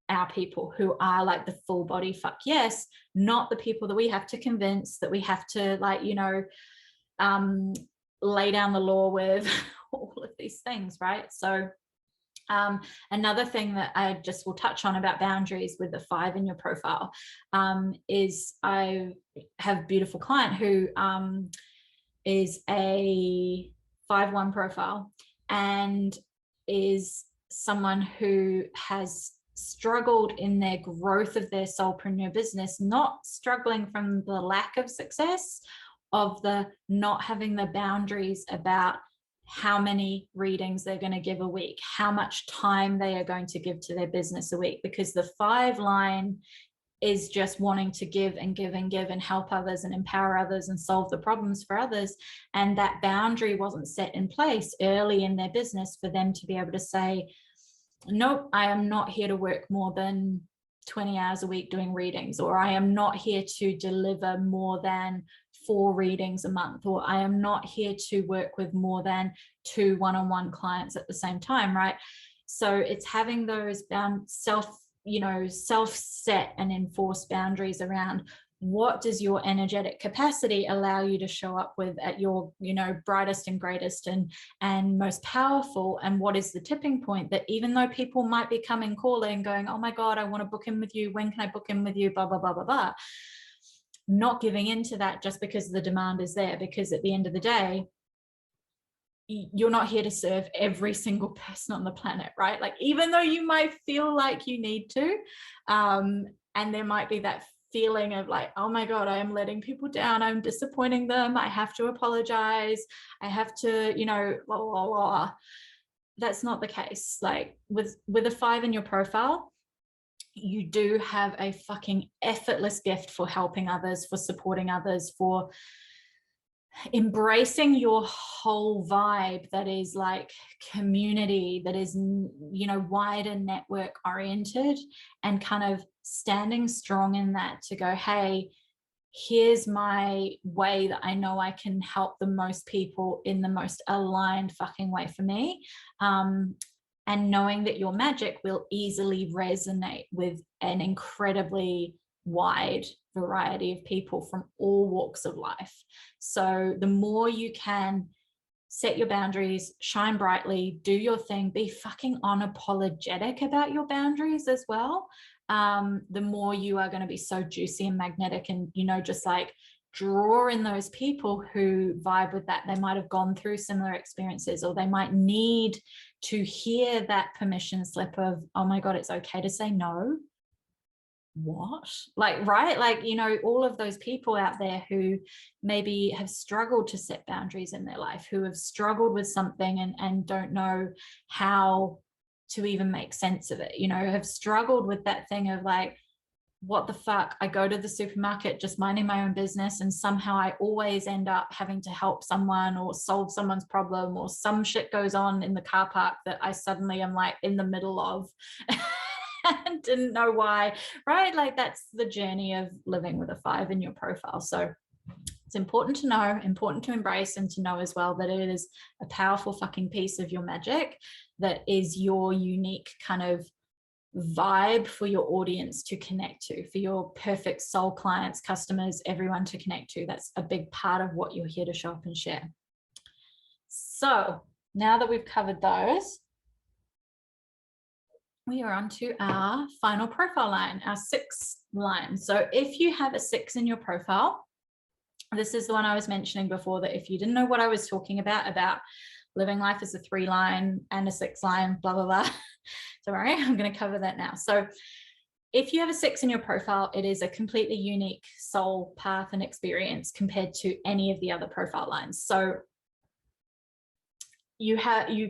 our people, who are like the full body fuck yes, not the people that we have to convince, that we have to, like, you know, lay down the law with, all of these things, right? So another thing that I just will touch on about boundaries with the 5 in your profile is I have a beautiful client who is a 5-1 profile, and is someone who has struggled in their growth of their soulpreneur business, not struggling from the lack of success, of the not having the boundaries about how many readings they're going to give a week, how much time they are going to give to their business a week, because the 5 line is just wanting to give and give and give and help others and empower others and solve the problems for others. And that boundary wasn't set in place early in their business for them to be able to say, nope, I am not here to work more than 20 hours a week doing readings, or I am not here to deliver more than 4 readings a month, or I am not here to work with more than 2 one-on-one clients at the same time, right? So it's having those self-set and enforced boundaries around what does your energetic capacity allow you to show up with at your, brightest and greatest and most powerful, and what is the tipping point that even though people might be coming calling going, oh my God, I want to book in with you, when can I book in with you, blah blah blah blah blah, not giving into that just because the demand is there, because at the end of the day, you're not here to serve every single person on the planet, right? Like, even though you might feel like you need to, and there might be that feeling of like, oh my God, I am letting people down, I'm disappointing them, I have to apologize, I have to, blah, blah, blah. That's not the case. Like with a 5 in your profile, you do have a fucking effortless gift for helping others, for supporting others, for embracing your whole vibe that is like community, that is, wider network oriented, and kind of standing strong in that to go, hey, here's my way that I know I can help the most people in the most aligned fucking way for me. And knowing that your magic will easily resonate with an incredibly wide variety of people from all walks of life. So the more you can set your boundaries, shine brightly, do your thing, be fucking unapologetic about your boundaries as well, the more you are going to be so juicy and magnetic, and just like draw in those people who vibe with that. They might have gone through similar experiences, or they might need to hear that permission slip of, oh my God, it's okay to say no. What? Like, right? Like, all of those people out there who maybe have struggled to set boundaries in their life, who have struggled with something and don't know how to even make sense of it, have struggled with that thing of like, what the fuck? I go to the supermarket just minding my own business, and somehow I always end up having to help someone or solve someone's problem, or some shit goes on in the car park that I suddenly am like in the middle of and didn't know why, right? Like, that's the journey of living with a 5 in your profile. So it's important to know, important to embrace, and to know as well that it is a powerful fucking piece of your magic that is your unique kind of vibe for your audience to connect to, for your perfect soul clients, customers, everyone to connect to. That's a big part of what you're here to show up and share. So now that we've covered those, we are on to our final profile line, our 6th line. So if you have a 6 in your profile, this is the one I was mentioning before, that if you didn't know what I was talking about living life as a 3 line and a 6 line, blah, blah, blah. Don't worry, I'm going to cover that now. So if you have a 6 in your profile, it is a completely unique soul path and experience compared to any of the other profile lines. So you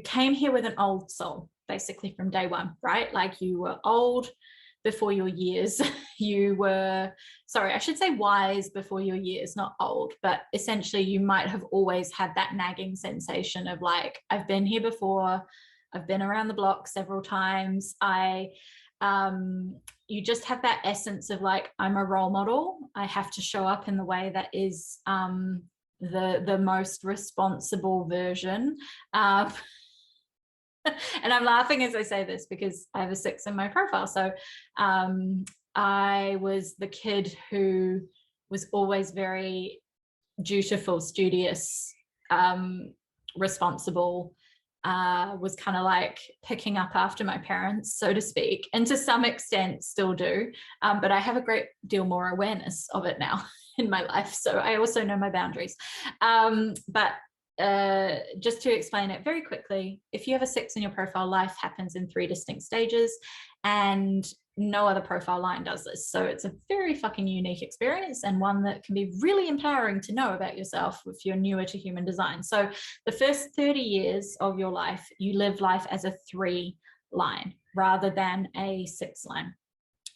came here with an old soul, basically from day one, right? Like, you were old before your years. You were, sorry, I should say wise before your years, not old, but essentially you might have always had that nagging sensation of like, I've been here before, I've been around the block several times. You just have that essence of like, I'm a role model. I have to show up in the way that is the most responsible version. And I'm laughing as I say this because I have a 6 in my profile. So I was the kid who was always very dutiful, studious, responsible, was kind of like picking up after my parents, so to speak, and to some extent still do. But I have a great deal more awareness of it now in my life. So I also know my boundaries. But just to explain it very quickly, if you have a 6 in your profile, life happens in 3 distinct stages, and no other profile line does this. So it's a very fucking unique experience, and one that can be really empowering to know about yourself if you're newer to human design. So the first 30 years of your life, you live life as a 3 line rather than a 6 line.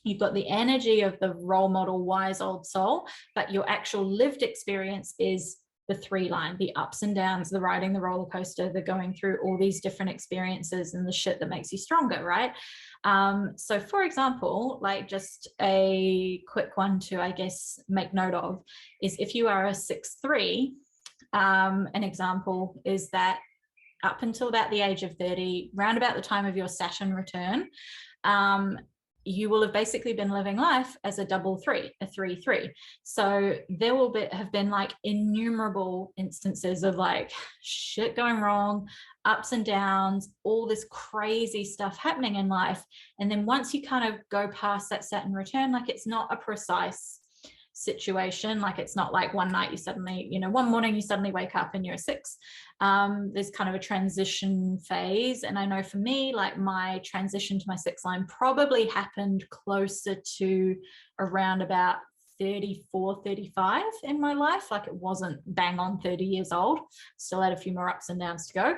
You've got the energy of the role model, wise old soul, but your actual lived experience is the 3 line, the ups and downs, the riding the roller coaster, the going through all these different experiences and the shit that makes you stronger, right? So for example, like just a quick one to, I guess, make note of is if you are a 6-3, an example is that up until about the age of 30, round about the time of your Saturn return, you will have basically been living life as a 3-3, a 3-3. So there will have been like innumerable instances of like shit going wrong, ups and downs, all this crazy stuff happening in life. And then once you kind of go past that Saturn return, like it's not a precise situation. Like it's not like one night you suddenly, one morning you suddenly wake up and you're a 6. There's kind of a transition phase. And I know for me, like my transition to my 6 line probably happened closer to around about 34, 35 in my life. Like it wasn't bang on 30 years old. Still had a few more ups and downs to go.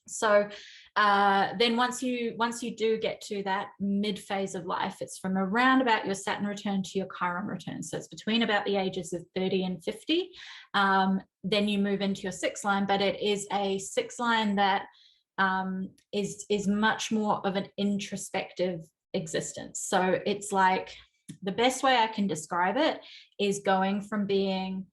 So then once you do get to that mid phase of life, it's from around about your Saturn return to your Chiron return. So it's between about the ages of 30 and 50. Then you move into your 6 line, but it is a 6 line that is much more of an introspective existence. So it's like the best way I can describe it is going from being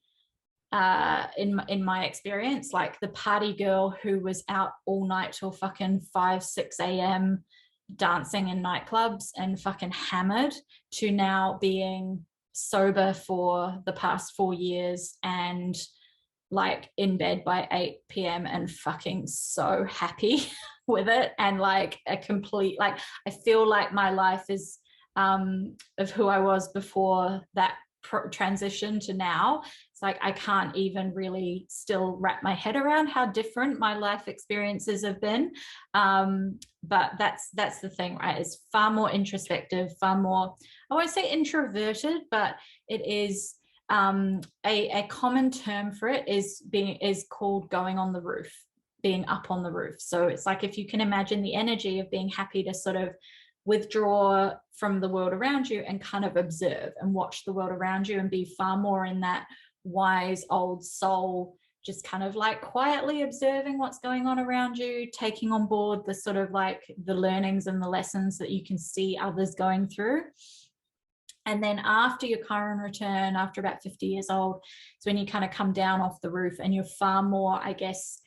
in my experience, like the party girl who was out all night till fucking 5, 6 a.m. dancing in nightclubs and fucking hammered, to now being sober for the past 4 years and like in bed by 8 p.m. and fucking so happy with it. And like a complete, like I feel like my life is of who I was before that transition to now. It's like I can't even really still wrap my head around how different my life experiences have been, but that's the thing, right? It's far more introspective, far more, I won't say introverted, but it is a common term for it is called going on the roof, being up on the roof. So it's like if you can imagine the energy of being happy to sort of withdraw from the world around you and kind of observe and watch the world around you and be far more in that wise old soul, just kind of like quietly observing what's going on around you, taking on board the sort of like the learnings and the lessons that you can see others going through. And then after your Chiron return, after about 50 years old, it's when you kind of come down off the roof and you're far more, I guess,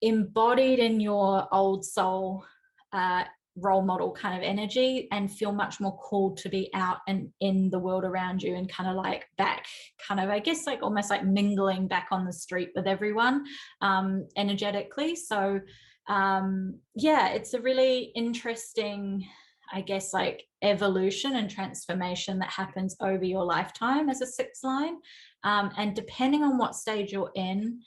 embodied in your old soul role model kind of energy and feel much more called to be out and in the world around you and kind of like back, kind of, I guess, like almost like mingling back on the street with everyone energetically. So yeah, it's a really interesting, I guess, like evolution and transformation that happens over your lifetime as a 6 line. And depending on what stage you're in,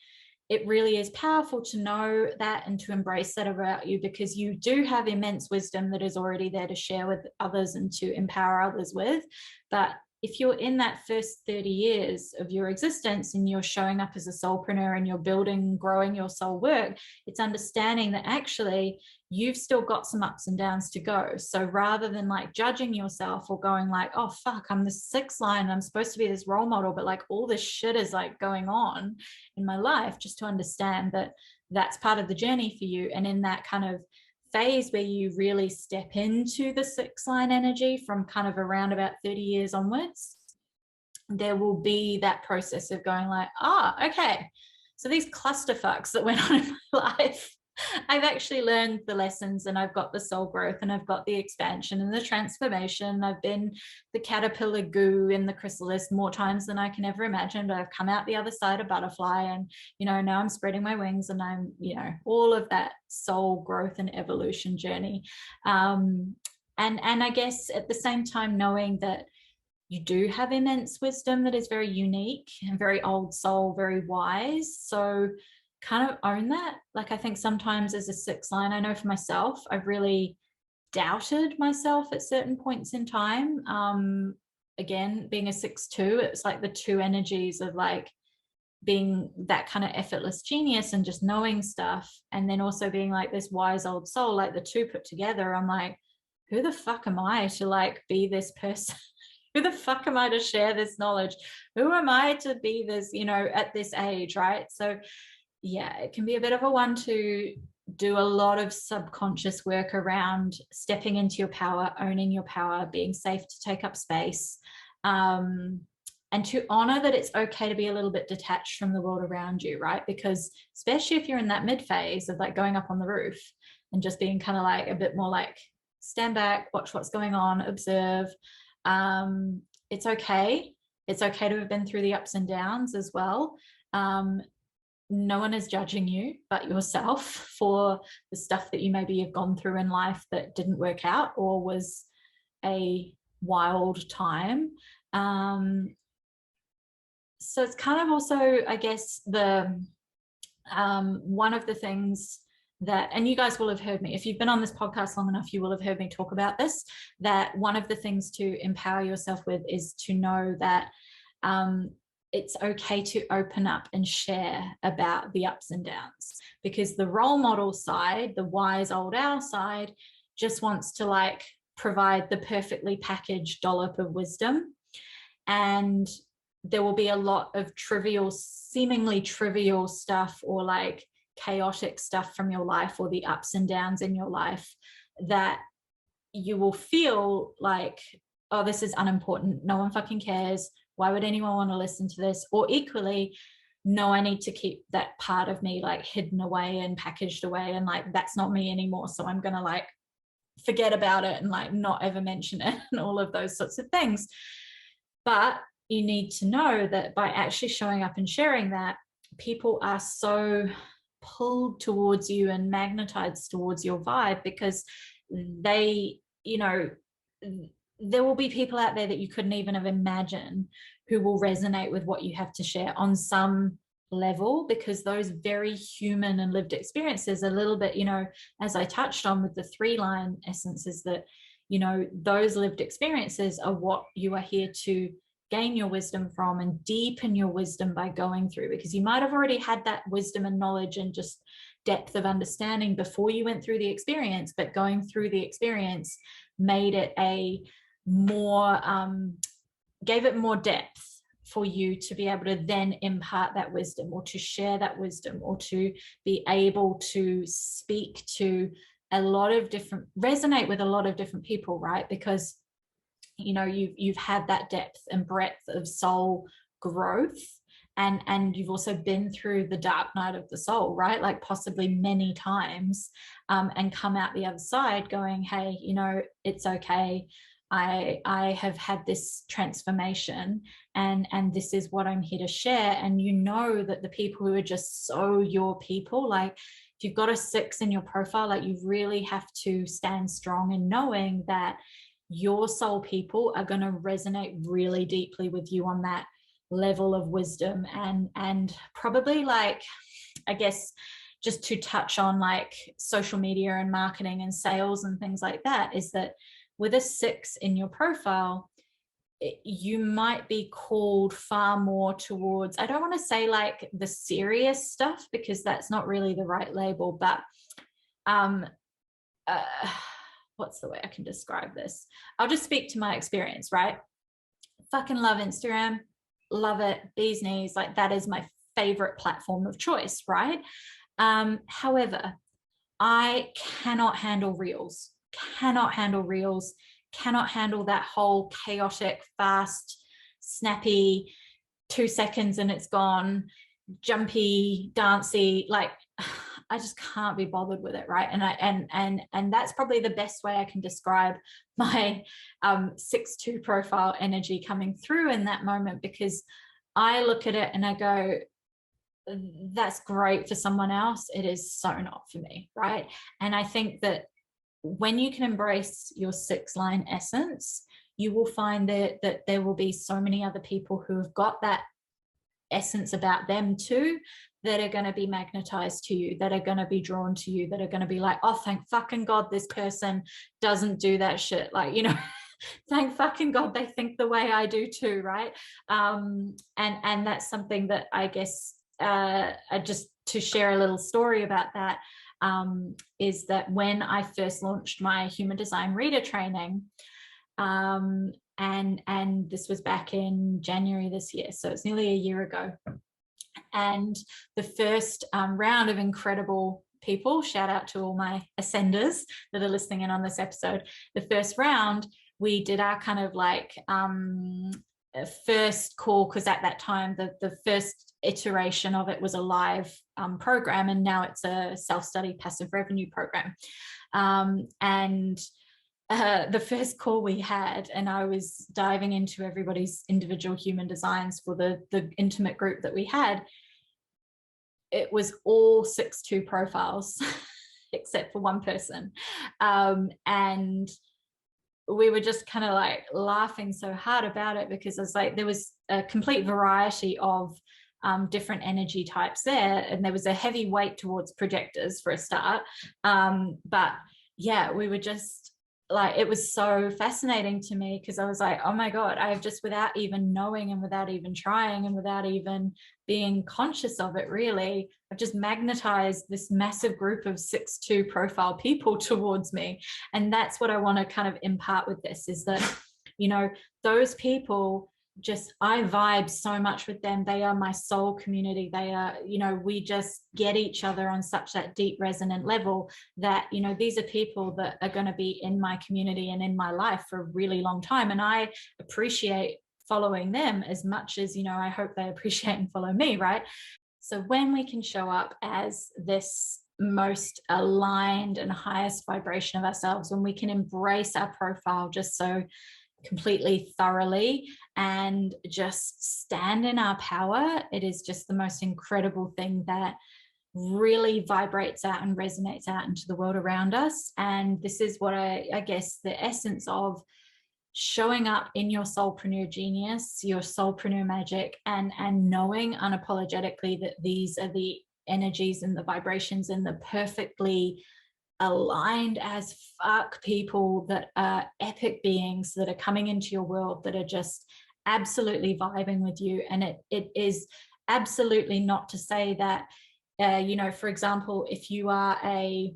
it really is powerful to know that and to embrace that about you, because you do have immense wisdom that is already there to share with others and to empower others with. But if you're in that first 30 years of your existence and you're showing up as a soulpreneur and you're building, growing your soul work, it's understanding that actually you've still got some ups and downs to go. So rather than like judging yourself or going like, oh fuck, I'm the 6 line, I'm supposed to be this role model, but like all this shit is like going on in my life, just to understand that that's part of the journey for you. And in that kind of phase where you really step into the 6 line energy from kind of around about 30 years onwards, there will be that process of going like, okay, so these clusterfucks that went on in my life, I've actually learned the lessons and I've got the soul growth and I've got the expansion and the transformation. I've been the caterpillar goo in the chrysalis more times than I can ever imagine, but I've come out the other side a butterfly, and, now I'm spreading my wings and I'm, all of that soul growth and evolution journey. And I guess at the same time, knowing that you do have immense wisdom that is very unique and very old soul, very wise. So kind of own that. Like I think sometimes as a 6 line, I know for myself, I've really doubted myself at certain points in time. Again, being a 6-2, it's like the two energies of like being that kind of effortless genius and just knowing stuff, and then also being like this wise old soul, like the two put together. I'm like, who the fuck am I to like be this person? Who the fuck am I to share this knowledge? Who am I to be this, you know, at this age, right? So yeah, it can be a bit of a one to do a lot of subconscious work around stepping into your power, owning your power, being safe to take up space, and to honor that it's okay to be a little bit detached from the world around you, right? Because especially if you're in that mid phase of like going up on the roof and just being kind of like a bit more like stand back, watch what's going on, observe. It's okay. It's okay to have been through the ups and downs as well. No one is judging you but yourself for the stuff that you maybe have gone through in life that didn't work out or was a wild time. So it's kind of also, I guess, the one of the things that, and you guys will have heard me, if you've been on this podcast long enough, you will have heard me talk about this, that one of the things to empower yourself with is to know that it's okay to open up and share about the ups and downs, because the role model side, the wise old owl side, just wants to like provide the perfectly packaged dollop of wisdom. And there will be a lot of trivial, seemingly trivial stuff or like chaotic stuff from your life or the ups and downs in your life that you will feel like, oh, this is unimportant. No one fucking cares. Why would anyone want to listen to this? Or equally, no, I need to keep that part of me like hidden away and packaged away. And like, that's not me anymore. So I'm going to like forget about it and like not ever mention it and all of those sorts of things. But you need to know that by actually showing up and sharing that, people are so pulled towards you and magnetized towards your vibe, because they, you know, there will be people out there that you couldn't even have imagined who will resonate with what you have to share on some level, because those very human and lived experiences a little bit, you know, as I touched on with the 3-line essence, is that, you know, those lived experiences are what you are here to gain your wisdom from and deepen your wisdom by going through, because you might have already had that wisdom and knowledge and just depth of understanding before you went through the experience, but going through the experience made it a more, gave it more depth for you to be able to then impart that wisdom or to share that wisdom or to be able to speak to a lot of different, resonate with a lot of different people, right? Because you know, you've had that depth and breadth of soul growth, and you've also been through the dark night of the soul, right? Like possibly many times, and come out the other side going, hey, you know, it's okay. I have had this transformation, and this is what I'm here to share. And you know that the people who are just so your people, like if you've got a 6 in your profile, like you really have to stand strong in knowing that your soul people are going to resonate really deeply with you on that level of wisdom. And probably, like, I guess just to touch on like social media and marketing and sales and things like that, is that with a 6 in your profile, you might be called far more towards, I don't want to say like the serious stuff, because that's not really the right label, but what's the way I can describe this? I'll just speak to my experience, right? Fucking love Instagram, love it, bee's knees, like that is my favorite platform of choice, right? However, I cannot handle reels, cannot handle that whole chaotic, fast, snappy, 2 seconds and it's gone, jumpy, dancey, like I just can't be bothered with it, right? And that's probably the best way I can describe my 6-2 profile energy coming through in that moment, because I look at it and I go, that's great for someone else. It is so not for me, right? And I think that when you can embrace your 6-line essence, you will find that there will be so many other people who have got that essence about them too, that are going to be magnetized to you, that are going to be drawn to you, that are going to be like, oh, thank fucking God this person doesn't do that shit. Like, you know, thank fucking God they think the way I do too, right? And that's something that I guess, just to share a little story about that, is that when I first launched my human design reader training, and this was back in January this year, so it's nearly a year ago. And the first round of incredible people, shout out to all my ascenders that are listening in on this episode. The first round, we did our kind of like first call, because at that time the first iteration of it was a live program, and now it's a self-study passive revenue program. And the first call we had, and I was diving into everybody's individual human designs for the intimate group that we had, it was all 6-2 profiles except for one person. And we were just kind of like laughing so hard about it, because it's like there was a complete variety of different energy types there, and there was a heavy weight towards projectors for a start. But yeah, we were just like, it was so fascinating to me, because I was like, oh my God, I have just, without even knowing and without even trying and without even being conscious of it really, I've just magnetized this massive group of 6-2 profile people towards me. And that's what I want to kind of impart with this, is that, you know, those people, just, I vibe so much with them. They are my soul community. They are, you know, we just get each other on such that deep resonant level that, you know, these are people that are going to be in my community and in my life for a really long time. And I appreciate following them as much as, you know, I hope they appreciate and follow me, right? So when we can show up as this most aligned and highest vibration of ourselves, when we can embrace our profile just so completely thoroughly and just stand in our power, it is just the most incredible thing that really vibrates out and resonates out into the world around us. And this is what I guess the essence of showing up in your soulpreneur genius, your soulpreneur magic, and knowing unapologetically that these are the energies and the vibrations and the perfectly aligned as fuck people that are epic beings that are coming into your world, that are just absolutely vibing with you. And it is absolutely not to say that, you know, for example, if you are a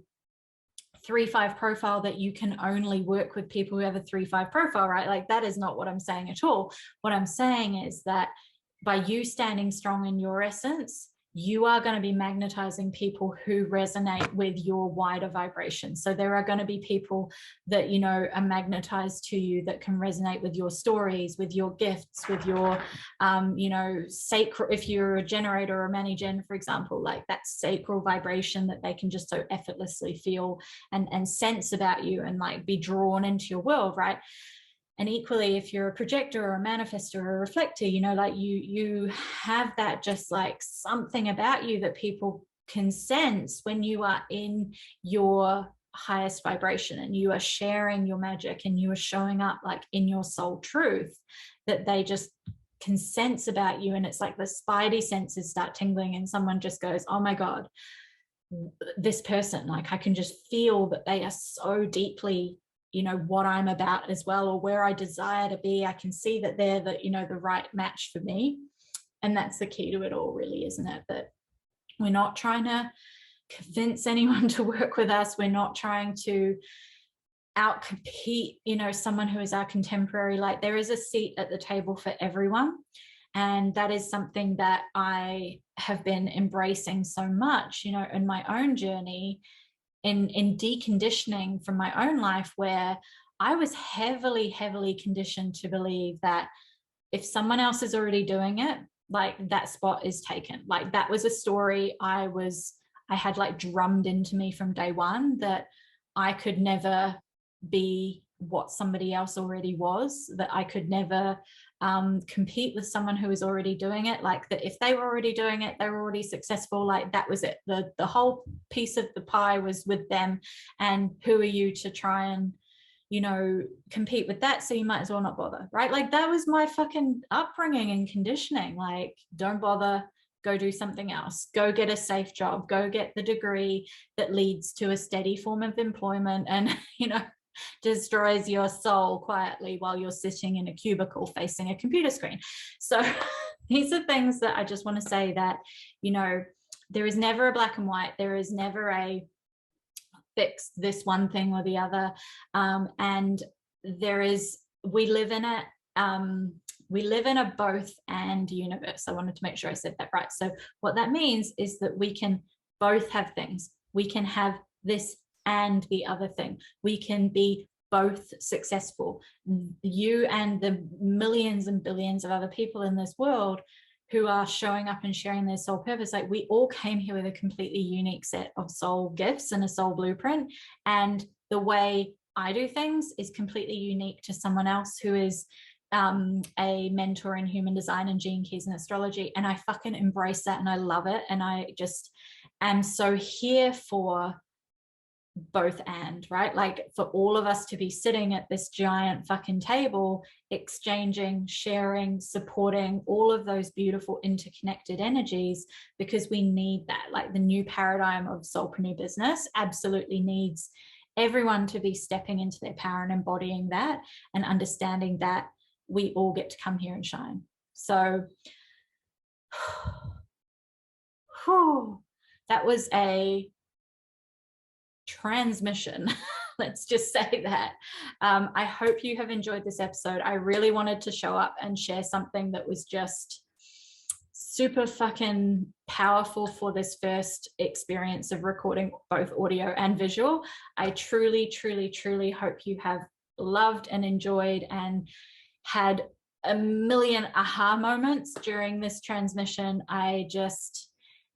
3-5 profile, that you can only work with people who have a 3-5 profile, right? Like, that is not what I'm saying at all. What I'm saying is that by you standing strong in your essence, you are going to be magnetizing people who resonate with your wider vibration. So there are going to be people that, you know, are magnetized to you, that can resonate with your stories, with your gifts, with your, you know, sacral, if you're a generator or a mani-gen, for example, like that sacral vibration that they can just so effortlessly feel and sense about you and like be drawn into your world, right? And equally, if you're a projector or a manifestor or a reflector, you know, like you have that just like something about you that people can sense when you are in your highest vibration and you are sharing your magic and you are showing up like in your soul truth, that they just can sense about you. And it's like the spidey senses start tingling and someone just goes, oh my God, this person, like I can just feel that they are so deeply, you know, what I'm about as well, or where I desire to be. I can see that they're the, you know, the right match for me. And that's the key to it all, really, isn't it? That we're not trying to convince anyone to work with us. We're not trying to outcompete, you know, someone who is our contemporary. Like, there is a seat at the table for everyone. And that is something that I have been embracing so much, you know, in my own journey, in deconditioning from my own life, where I was heavily conditioned to believe that if someone else is already doing it, like that spot is taken. Like, that was a story I had like drummed into me from day one, that I could never be what somebody else already was, that I could never compete with someone who was already doing it. Like, that if they were already doing it, they were already successful. Like, that was it. The whole piece of the pie was with them. And who are you to try and, you know, compete with that? So you might as well not bother, right? Like, that was my fucking upbringing and conditioning. Like, don't bother, go do something else, go get a safe job, go get the degree that leads to a steady form of employment and, you know, destroys your soul quietly while you're sitting in a cubicle facing a computer screen. So these are things that I just want to say, that, you know, there is never a black and white. There is never a fix this one thing or the other. And we live in a both and universe. I wanted to make sure I said that right. So what that means is that we can both have things. We can have this and the other thing. We can be both successful. You and the millions and billions of other people in this world who are showing up and sharing their soul purpose, like we all came here with a completely unique set of soul gifts and a soul blueprint. And the way I do things is completely unique to someone else who is a mentor in human design and gene keys and astrology. And I fucking embrace that and I love it. And I just am so here for both and, right? Like for all of us to be sitting at this giant fucking table, exchanging, sharing, supporting all of those beautiful interconnected energies, because we need that. Like the new paradigm of Soulpreneur business absolutely needs everyone to be stepping into their power and embodying that and understanding that we all get to come here and shine. So that was a transmission. Let's just say that. I hope you have enjoyed this episode. I really wanted to show up and share something that was just super fucking powerful for this first experience of recording both audio and visual. I truly, truly, truly hope you have loved and enjoyed and had a million aha moments during this transmission. I just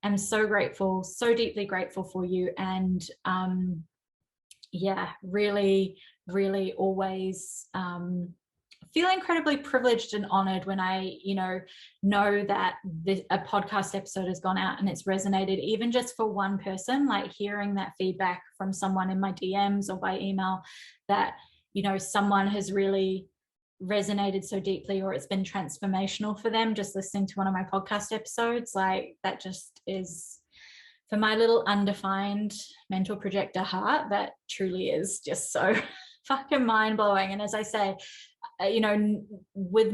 am so grateful, so deeply grateful for you. And yeah, really, really always feel incredibly privileged and honored when I, know that a podcast episode has gone out and it's resonated, even just for one person, like hearing that feedback from someone in my DMs or by email that, someone has really resonated so deeply, or it's been transformational for them just listening to one of my podcast episodes. Like that just is, for my little undefined mental projector heart, that truly is just so fucking mind-blowing. And as I say, with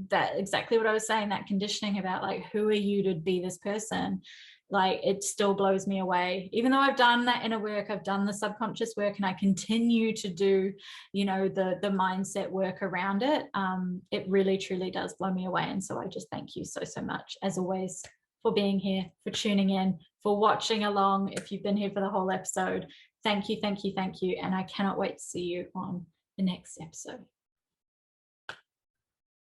that exactly what I was saying, that conditioning about like, who are you to be this person? Like it still blows me away. Even though I've done that inner work, I've done the subconscious work, and I continue to do, the mindset work around it. It really, truly does blow me away. And so I just thank you so, so much, as always, for being here, for tuning in, for watching along. If you've been here for the whole episode, thank you, thank you, thank you. And I cannot wait to see you on the next episode.